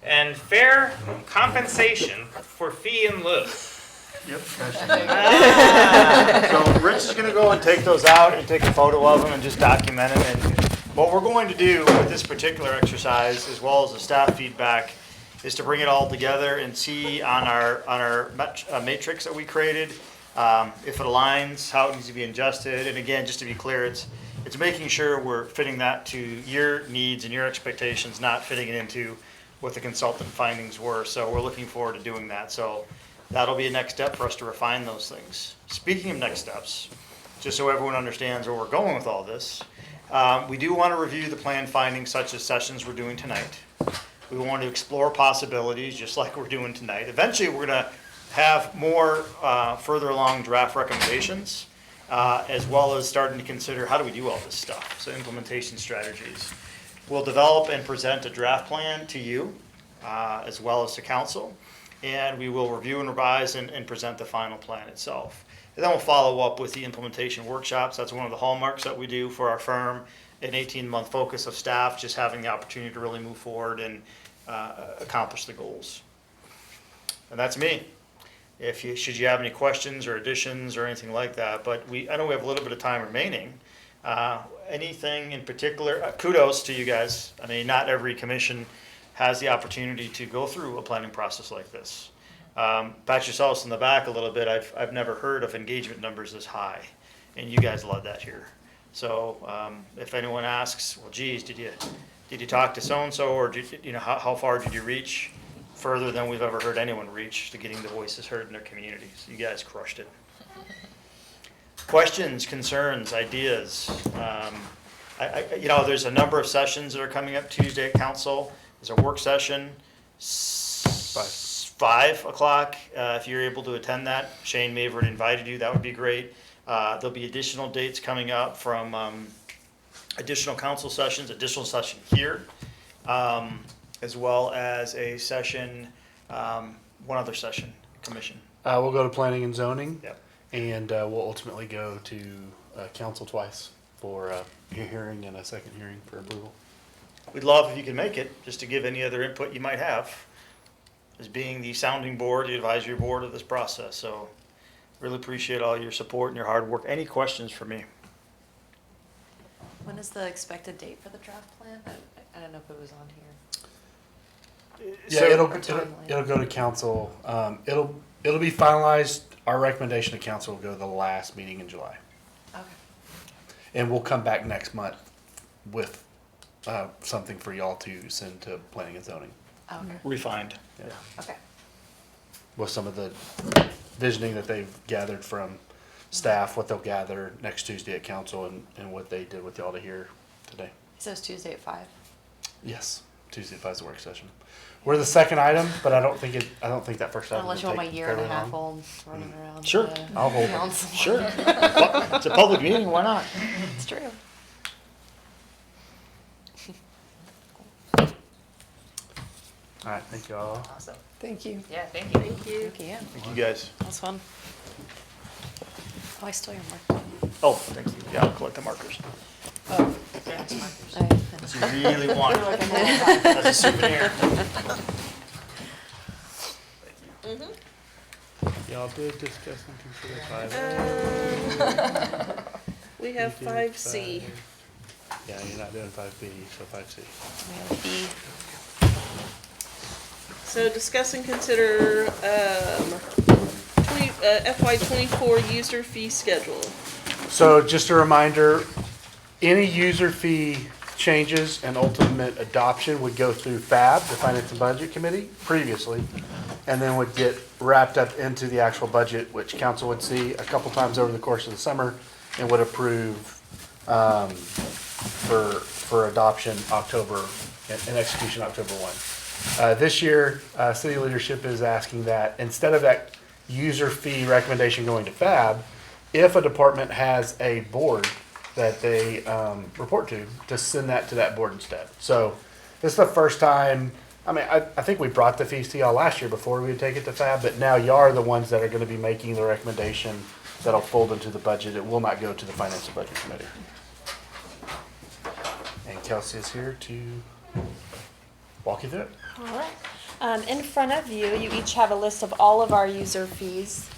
And fair compensation for fee in lieu. Yep. So Rich is gonna go and take those out and take a photo of them and just document them. And what we're going to do with this particular exercise, as well as the staff feedback, is to bring it all together and see on our matrix that we created, if it aligns, how it needs to be adjusted. And again, just to be clear, it's making sure we're fitting that to your needs and your expectations, not fitting it into what the consultant findings were. So we're looking forward to doing that. So that'll be a next step for us to refine those things. Speaking of next steps, just so everyone understands where we're going with all this, we do want to review the plan findings such as sessions we're doing tonight. We want to explore possibilities just like we're doing tonight. Eventually, we're going to have more further along draft recommendations, as well as starting to consider how do we do all this stuff, so implementation strategies. We'll develop and present a draft plan to you, as well as to council, and we will review and revise and present the final plan itself. And then we'll follow up with the implementation workshops. That's one of the hallmarks that we do for our firm, an 18-month focus of staff, just having the opportunity to really move forward and accomplish the goals. And that's me. Should you have any questions or additions or anything like that, but I know we have a little bit of time remaining. Anything in particular, kudos to you guys. I mean, not every commission has the opportunity to go through a planning process like this. Pat yourselves in the back a little bit. I've never heard of engagement numbers this high, and you guys led that here. So if anyone asks, well, geez, did you talk to so-and-so, or how far did you reach? Further than we've ever heard anyone reach to getting the voices heard in their communities. You guys crushed it. Questions, concerns, ideas. There's a number of sessions that are coming up Tuesday at council. There's a work session, 5 o'clock. If you're able to attend that, Shane Maverick invited you. That would be great. There'll be additional dates coming up from additional council sessions, additional session here, as well as a session, one other session, commission. We'll go to planning and zoning. Yep. And we'll ultimately go to council twice for a hearing and a second hearing for approval. We'd love if you could make it, just to give any other input you might have, as being the sounding board, the advisory board of this process. So really appreciate all your support and your hard work. Any questions for me? When is the expected date for the draft plan? I don't know if it was on here. Yeah, So- it'll go to council. It'll be finalized. Our recommendation to council will go to the last meeting in July. Okay. And we'll come back next month with something for y'all to send to planning and zoning Okay. Refined. Yeah. Okay. with some of the visioning that they've gathered from staff, what they'll gather next Tuesday at council, and what they did with y'all to hear today. It says Tuesday at 5. Yes, Tuesday at 5 is the work session. We're the second item, but I don't think that first item. Unless you will want my take year and a terribly half long. old running around. Sure, the I'll hold it. council. Sure. Well, it's a public meeting, why not? It's true. All right, thank y'all. Awesome. Thank you. Yeah, thank you. Thank you. Thank you. Thank you guys. That was fun. Oh, I stole your marker. Oh, thank you. Yeah, I'll collect the markers. I You really want it as a souvenir. Y'all did discuss and consider 5A. We have 5C. Yeah, you're not doing 5B, so 5C. We have B. So discuss and consider FY '24 user fee schedule. So just a reminder, any user fee changes and ultimate adoption would go through FAB, the Finance and Budget Committee, previously, and then would get wrapped up into the actual budget, which council would see a couple times over the course of the summer and would approve for adoption October and execution October 1. This year, city leadership is asking that instead of that user fee recommendation going to FAB, if a department has a board that they report to send that to that board instead. So this is the first time, I mean, I think we brought the fees to y'all last year before we would take it to FAB, but now y'all are the ones that are gonna be making the recommendation that'll fold into the budget. It will not go to the Finance and Budget Committee. And Kelsey is here to walk you through it. All right. In front of you, you each have a list of all of our user fees.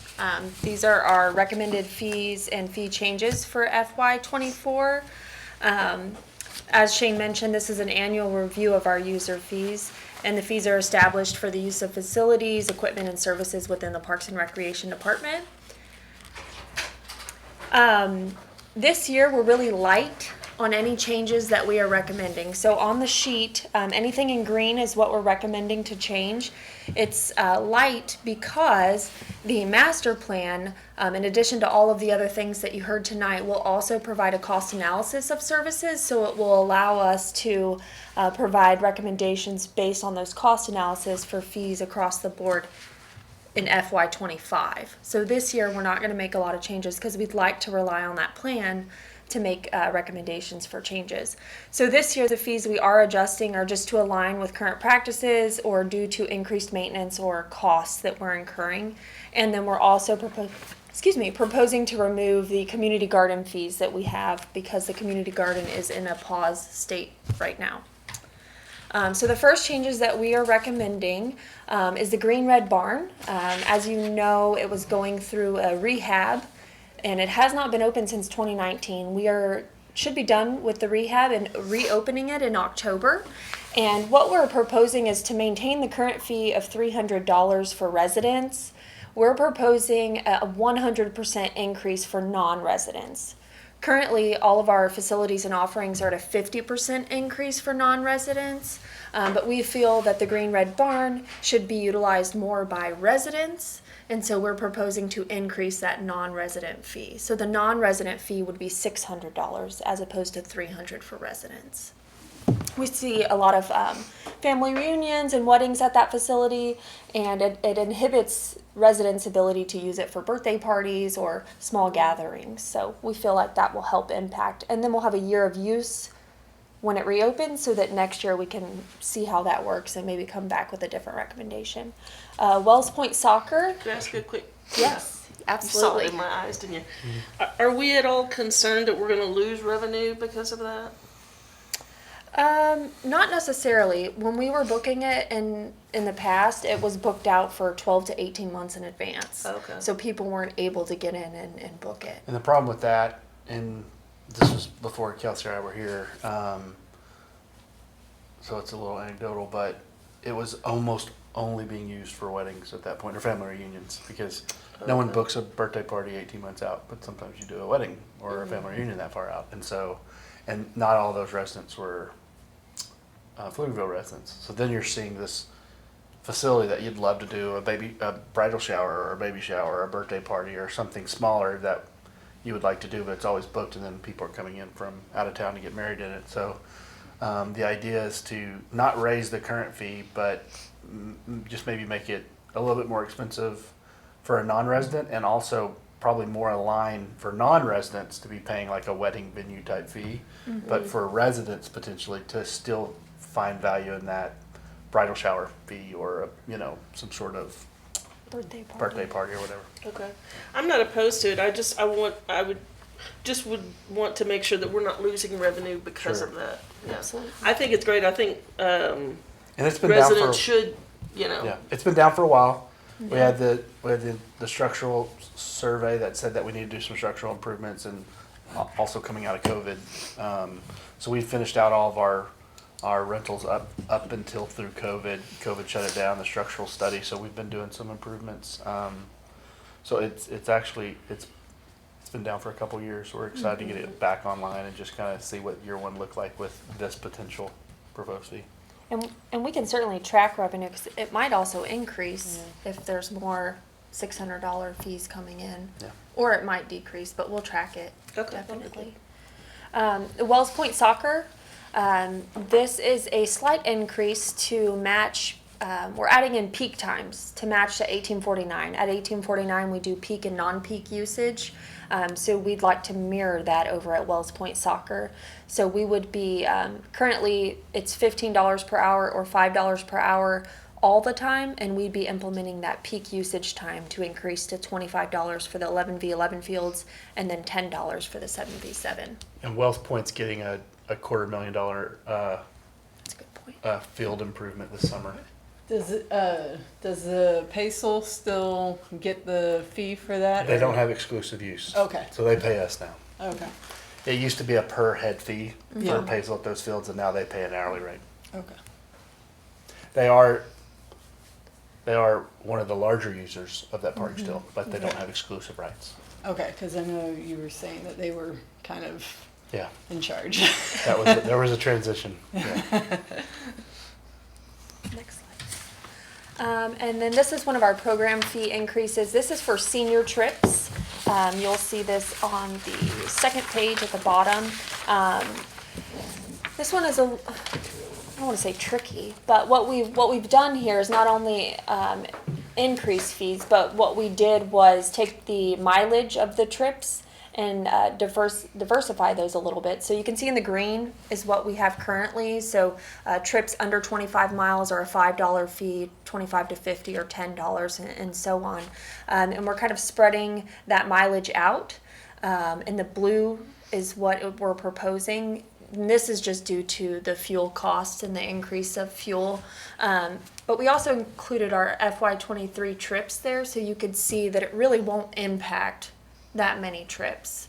These are our recommended fees and fee changes for FY '24. As Shane mentioned, this is an annual review of our user fees, and the fees are established for the use of facilities, equipment, and services within the Parks and Recreation Department. This year, we're really light on any changes that we are recommending. So on the sheet, anything in green is what we're recommending to change. It's light because the master plan, in addition to all of the other things that you heard tonight, will also provide a cost analysis of services. So it will allow us to provide recommendations based on those cost analysis for fees across the board in FY '25. So this year, we're not going to make a lot of changes because we'd like to rely on that plan to make recommendations for changes. So this year, the fees we are adjusting are just to align with current practices or due to increased maintenance or costs that we're incurring. And then we're also proposing to remove the community garden fees that we have because the community garden is in a pause state right now. So the first changes that we are recommending is the Green Red Barn. As you know, it was going through a rehab, and it has not been open since 2019. We should be done with the rehab and reopening it in October. And what we're proposing is to maintain the current fee of $300 for residents. We're proposing a 100% increase for non-residents. Currently, all of our facilities and offerings are at a 50% increase for non-residents, but we feel that the Green Red Barn should be utilized more by residents, and so we're proposing to increase that non-resident fee. So the non-resident fee would be $600 as opposed to $300 for residents. We see a lot of family reunions and weddings at that facility, and it inhibits residents' ability to use it for birthday parties or small gatherings. So we feel like that will help impact. And then we'll have a year of use when it reopens, so that next year we can see how that works and maybe come back with a different recommendation. Wells Point Soccer. Can I ask you a quick? Yes, You saw absolutely. it in my eyes, didn't you? Are we at all concerned that we're gonna lose revenue because of that? Not necessarily. When we were booking it in the past, it was booked out for 12 to 18 months in advance. Okay. So people weren't able to get in and book it. And the problem with that, and this was before Kelsey and I were here, so it's a little anecdotal, but it was almost only being used for weddings at that point, or family reunions, because no one books a birthday party 18 months out, but sometimes you do a wedding or a family reunion that far out. And so, and not all those residents were Pflugerville residents. So then you're seeing this facility that you'd love to do a bridal shower or a baby shower or a birthday party or something smaller that you would like to do, but it's always booked, and then people are coming in from out of town to get married in it. So the idea is to not raise the current fee, but just maybe make it a little bit more expensive for a non-resident, and also probably more aligned for non-residents to be paying like a wedding venue type fee, but for residents potentially to still find value in that bridal shower fee or some sort of birthday party or whatever. Okay. I'm not opposed to it. I would want to make sure that we're not losing revenue because Sure. of that. Yeah. Absolutely. I think it's great. I think And it's been down residents for should, yeah, it's been down for a while. We had the structural survey that said that we need to do some structural improvements, and also coming out of COVID. So we finished out all of our rentals up until through COVID. COVID shut it down, the structural study. So we've been doing some improvements. So it's been down for a couple years. We're excited to get it back online and just kind of see what year one looked like with this potential proposed fee. And we can certainly track revenue, because it might also increase if there's more $600 fees coming in. Yeah. Or it might decrease, but we'll track it, Okay. definitely. Wells Point Soccer, this is a slight increase to match, we're adding in peak times to match to 1849. At 1849, we do peak and non-peak usage. So we'd like to mirror that over at Wells Point Soccer. So we would be, currently it's $15 per hour or $5 per hour all the time, and we'd be implementing that peak usage time to increase to $25 for the 11v11 fields and then $10 for the 7v7. And Wells Point's getting a $250,000 That's a good point. field improvement this summer. Does the PACEL still get the fee for that? They or- don't have exclusive use. Okay. So they pay us now. Okay, It used to be a per head fee for Yeah. Paisel at those fields, and now they pay an hourly rate. okay. They are one of the larger users of that park still, but they don't have exclusive rights. Okay, because I know you were saying that they were kind of Yeah, in charge. there was a transition. Yeah. Next slide. And then this is one of our program fee increases. This is for senior trips. You'll see this on the second page at the bottom. This one is I don't want to say tricky, but what we've done here is not only increase fees, but what we did was take the mileage of the trips and diversify those a little bit. So you can see in the green is what we have currently. So trips under 25 miles are a $5 fee, 25 to 50 or $10, and so on. And we're kind of spreading that mileage out. And the blue is what we're proposing. And this is just due to the fuel costs and the increase of fuel. But we also included our FY23 trips there, so you could see that it really won't impact that many trips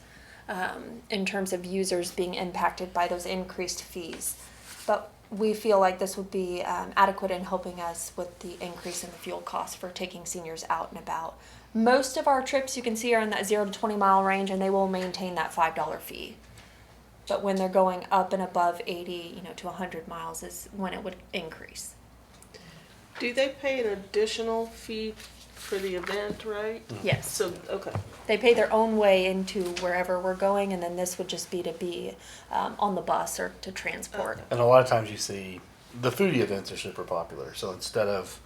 in terms of users being impacted by those increased fees. But we feel like this would be adequate in helping us with the increase in the fuel costs for taking seniors out and about. Most of our trips you can see are in that 0 to 20 mile range, and they will maintain that $5 fee. But when they're going up and above 80, to 100 miles is when it would increase. Do they pay an additional fee for the event, right? Yes. So, okay. They pay their own way into wherever we're going, and then this would just be on the bus or to transport. And a lot of times you see the foodie events are super popular. So instead of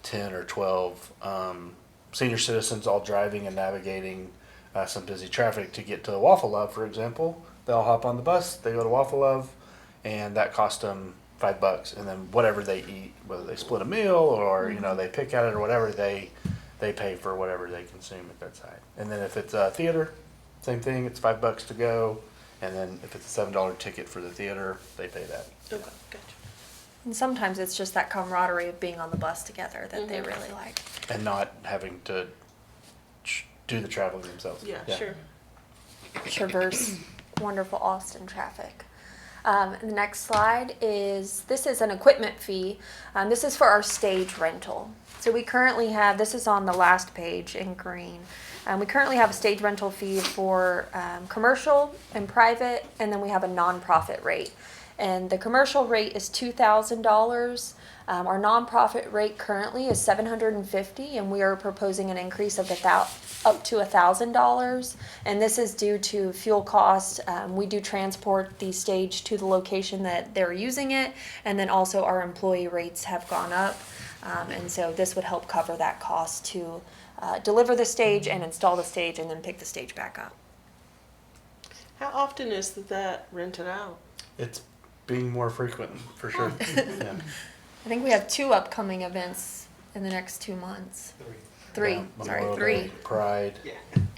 10 or 12 senior citizens all driving and navigating some busy traffic to get to Waffle Love, for example, they'll hop on the bus, they go to Waffle Love, and that costs them $5. And then whatever they eat, whether they split a meal or, you know, they pick at it or whatever, they pay for whatever they consume at that site. And then if it's a theater, same thing, it's $5 to go. And then if it's a $7 ticket for the theater, they pay that. Okay, gotcha. And sometimes it's just that camaraderie of being on the bus together that they Mhm. really like. And not having to do the traveling themselves. Yeah, sure. Traverse wonderful Austin traffic. The next slide this is an equipment fee. This is for our stage rental. So we currently have, this is on the last page in green. We currently have a stage rental fee for commercial and private, and then we have a nonprofit rate. And the commercial rate is $2,000. Our nonprofit rate currently is $750, and we are proposing an increase of up to $1,000. And this is due to fuel costs. We do transport the stage to the location that they're using it, and then also our employee rates have gone up. And so this would help cover that cost to deliver the stage and install the stage and then pick the stage back up. How often is that rented out? It's being more frequent, for sure. Yeah. I think we have 2 upcoming events in the next 2 months. Three. Yeah, Sorry, Memorial 3. Day, Pride.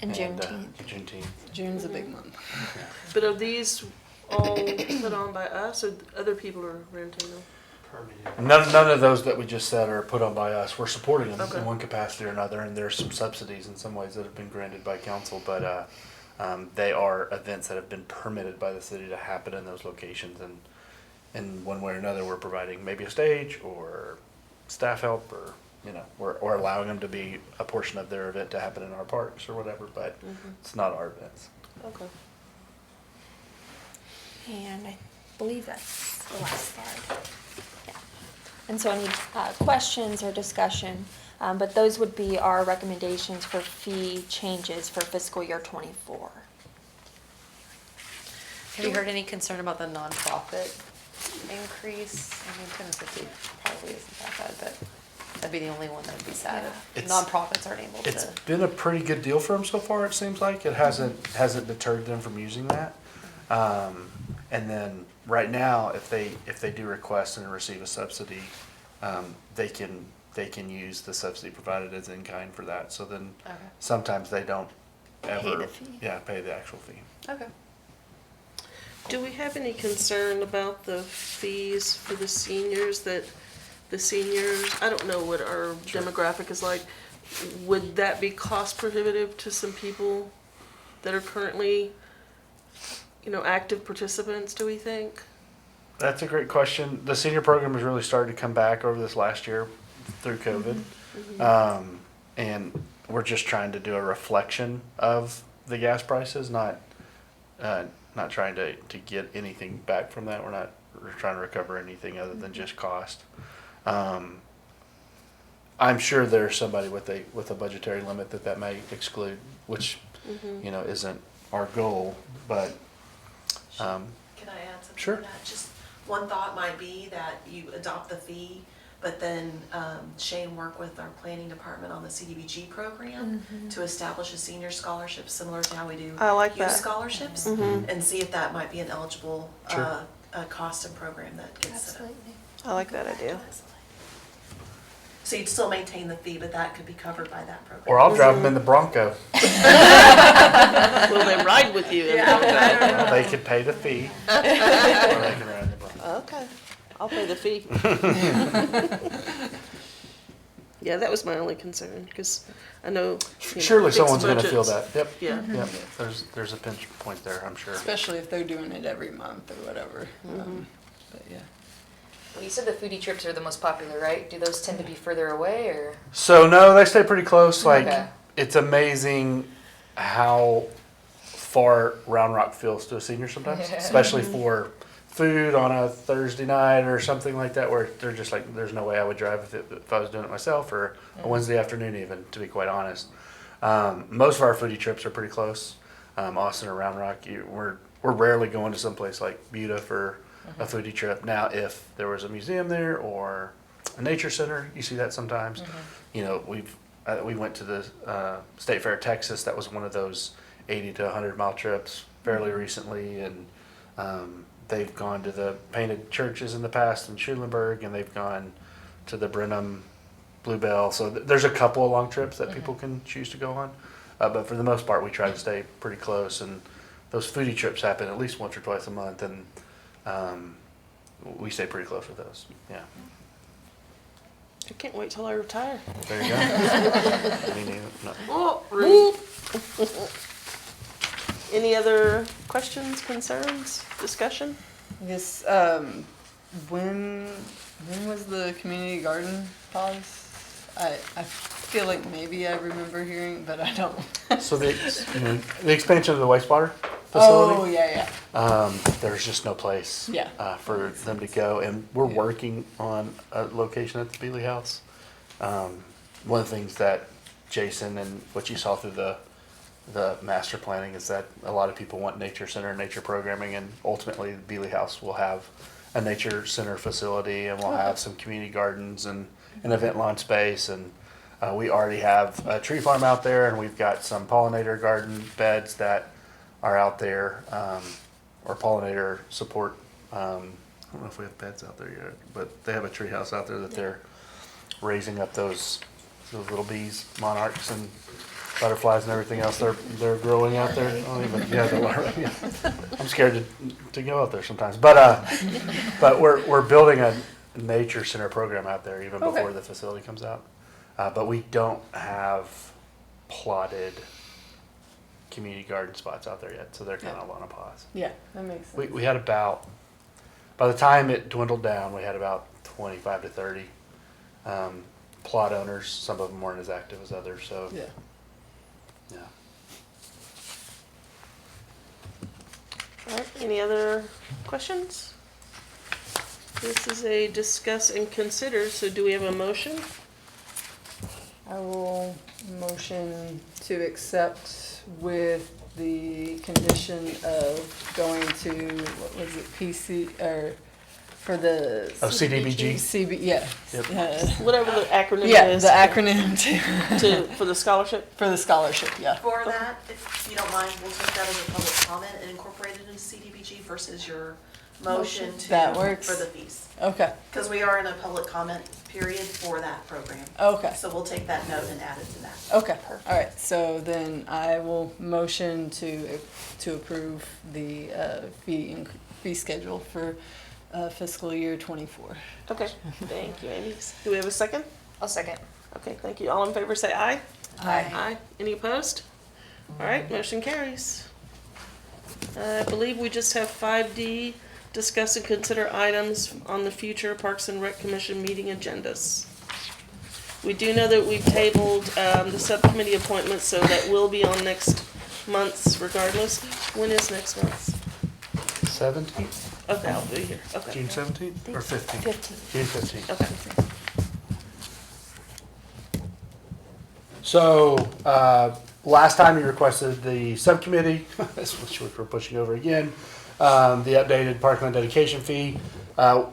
And and, Juneteenth. Juneteenth. June's a big month. But are these all put on by us or other people are renting them? None of those that we just said are put on by us. We're supporting them Okay. in one capacity or another, and there's some subsidies in some ways that have been granted by council, but they are events that have been permitted by the city to happen in those locations, and in one way or another, we're providing maybe a stage or staff help, or you know, or allowing them to be a portion of their event to happen in our parks or whatever, but it's not our events. Okay. And I believe that's the last slide. Yeah. And so any questions or discussion, but those would be our recommendations for fee changes for fiscal year '24. Have you heard any concern about the nonprofit increase? I mean, $250 probably isn't that bad, but that'd be the only one that would be sad if It's- nonprofits aren't able It's to. been a pretty good deal for them so far, it seems like. It hasn't deterred them from using that. And then right now, if they do request and receive a subsidy, they can use the subsidy provided as in kind for that. So then Okay. sometimes they don't ever the fee. pay the actual fee. Okay. Do we have any concern about the fees for the seniors I don't know what our demographic is like. Would that be cost prohibitive to some people that are currently, active participants, do we think? That's a great question. The senior program has really started to come back over this last year through COVID. And we're just trying to do a reflection of the gas prices, not trying to get anything back from that. We're trying to recover anything other than just cost. I'm sure there's somebody with a budgetary limit that may exclude, which, isn't our goal, but, Can I add something Sure. to that? Just one thought might be that you adopt the fee, but then Shane work with our planning department on the CDBG program to establish a senior scholarship similar to how we do I like youth that. scholarships, and see if that might be an eligible Sure. cost and program that gets set up. Absolutely. I like that idea. So you'd still maintain the fee, but that could be covered by that program. or I'll drive them in the Bronco. Will they ride with you? They could pay the fee, or they can ride in the Bronco. Okay, I'll pay the fee. Yeah, that was my only concern, because I know. Surely fixed someone's gonna feel budgets. that. Yep. Yeah. Yep. There's a pinch point there, I'm sure. Especially if they're doing it every month or whatever. But yeah. Well, you said the foodie trips are the most popular, right? Do those tend to be further away, or? So no, they stay pretty close. Like Okay. it's amazing how far Round Rock feels to a senior sometimes, especially for food on a Thursday night or something like that, where they're just like, there's no way I would drive if I was doing it myself, or a Wednesday afternoon even, to be quite honest. Most of our foodie trips are pretty close. Austin or Round Rock, we're rarely going to someplace like Buda for a foodie trip. Now, if there was a museum there or a nature center, you see that sometimes. You know, we went to the State Fair, Texas. That was one of those 80 to 100 mile trips fairly recently, and they've gone to the painted churches in the past in Schulenburg, and they've gone to the Brenham Bluebell. So there's a couple of long trips that people can choose to go on, but for the most part, we try to stay pretty close. And those foodie trips happen at least once or twice a month, and we stay pretty close with those. Yeah. I can't wait till I retire. There you go. Me neither. No. Oh, rude. Any other questions, concerns, discussion? I guess, when was the community garden pause? I feel like maybe I remember hearing, but I don't. So the expansion of the wastewater facility. Oh, yeah. There's just no place Yeah. for them to go, and we're working on a location at the Bealey House. One of the things that Jason and what you saw through the master planning is that a lot of people want nature center and nature programming, and ultimately the Bealey House will have a nature center facility, and we'll have some community gardens and an event lawn space, and we already have a tree farm out there, and we've got some pollinator garden beds that are out there, or pollinator support. I don't know if we have beds out there yet, but they have a tree house out there that they're raising up those little bees, monarchs, and butterflies and everything else they're growing out there. I don't even, yeah, the larvae. Yeah. I'm scared to go out there sometimes, but we're building a nature center program out there even before the facility comes out. But we don't have plotted community garden spots out there yet, so they're kind of on a pause. Yeah, that makes sense. We had about, by the time it dwindled down, we had about 25 to 30 plot owners. Some of them weren't as active as others, so Yeah. yeah. All right, any other questions? This is a discuss and consider, so do we have a motion? I will motion to accept with the condition of going to, what was it, PC, or for the. Oh, CDBG? Yeah. Yep. Whatever the acronym Yeah, is. the acronym For the scholarship? for the scholarship, yeah. For that, if you don't mind, we'll take that as a public comment and incorporate it into CDBG versus your motion to. That works. For the fees. Okay, Because we are in a public comment period for that program. okay. So we'll take that note and add it to that. Okay, all right, so then I will motion to approve the fee schedule for fiscal year '24. Okay, thank you, Amy. Do we have a second? I'll second. Okay, thank you. All in favor say aye. Aye. Aye. Any opposed? All right, motion carries. I believe we just have 5D, discuss and consider items on the future Parks and Rec Commission meeting agendas. We do know that we've tabled the subcommittee appointments, so that will be on next month's regardless. When is next month's? 17th, Okay, I'll be here. Okay. June 17th or 15th? June 15th. Okay. So, last time you requested the subcommittee, which we're pushing over again, the updated parkland dedication fee.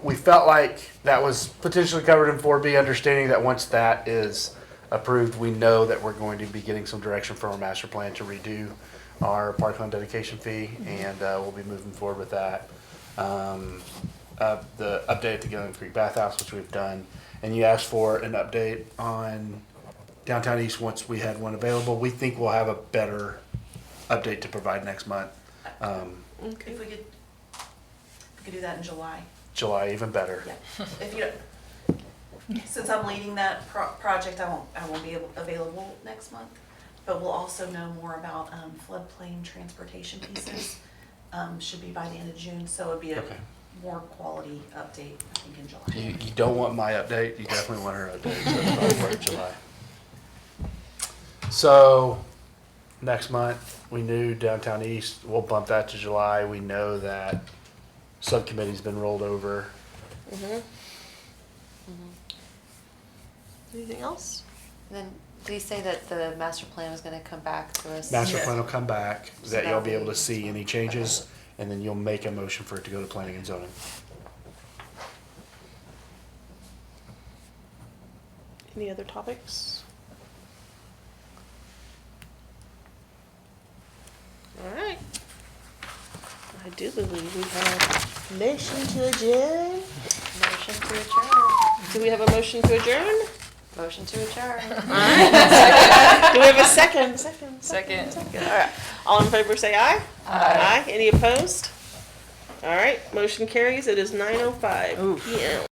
We felt like that was potentially covered in 4B, understanding that once that is approved, we know that we're going to be getting some direction from our master plan to redo our parkland dedication fee, and we'll be moving forward with that. The update at the Gilligan Creek Bathhouse, which we've done, and you asked for an update on Downtown East once we had one available. We think we'll have a better update to provide next month. Okay. If we could do that in July. July, even better. Yeah. If you don't, since I'm leading that project, I won't be available next month. But we'll also know more about floodplain transportation pieces. Should be by the end of June, so it'll be a Okay. more quality update, I think, in July. You don't want my update, you definitely want her update, so it's probably for July. So, next month, we knew Downtown East, we'll bump that to July. We know that subcommittee's been rolled over. Anything else? And then, did he say that the master plan was gonna come back to us? Master plan will come back, So that you'll be that'll able to be- see any changes, and then you'll make a motion for it to go to planning and zoning. Any other topics? All right. I do believe we have motion to adjourn. Motion to adjourn. Do we have a motion to adjourn? Motion to adjourn. Do we have a second? Second. All right. All in favor say aye. Aye. Any opposed? All right, motion carries. It is 9:05 p.m.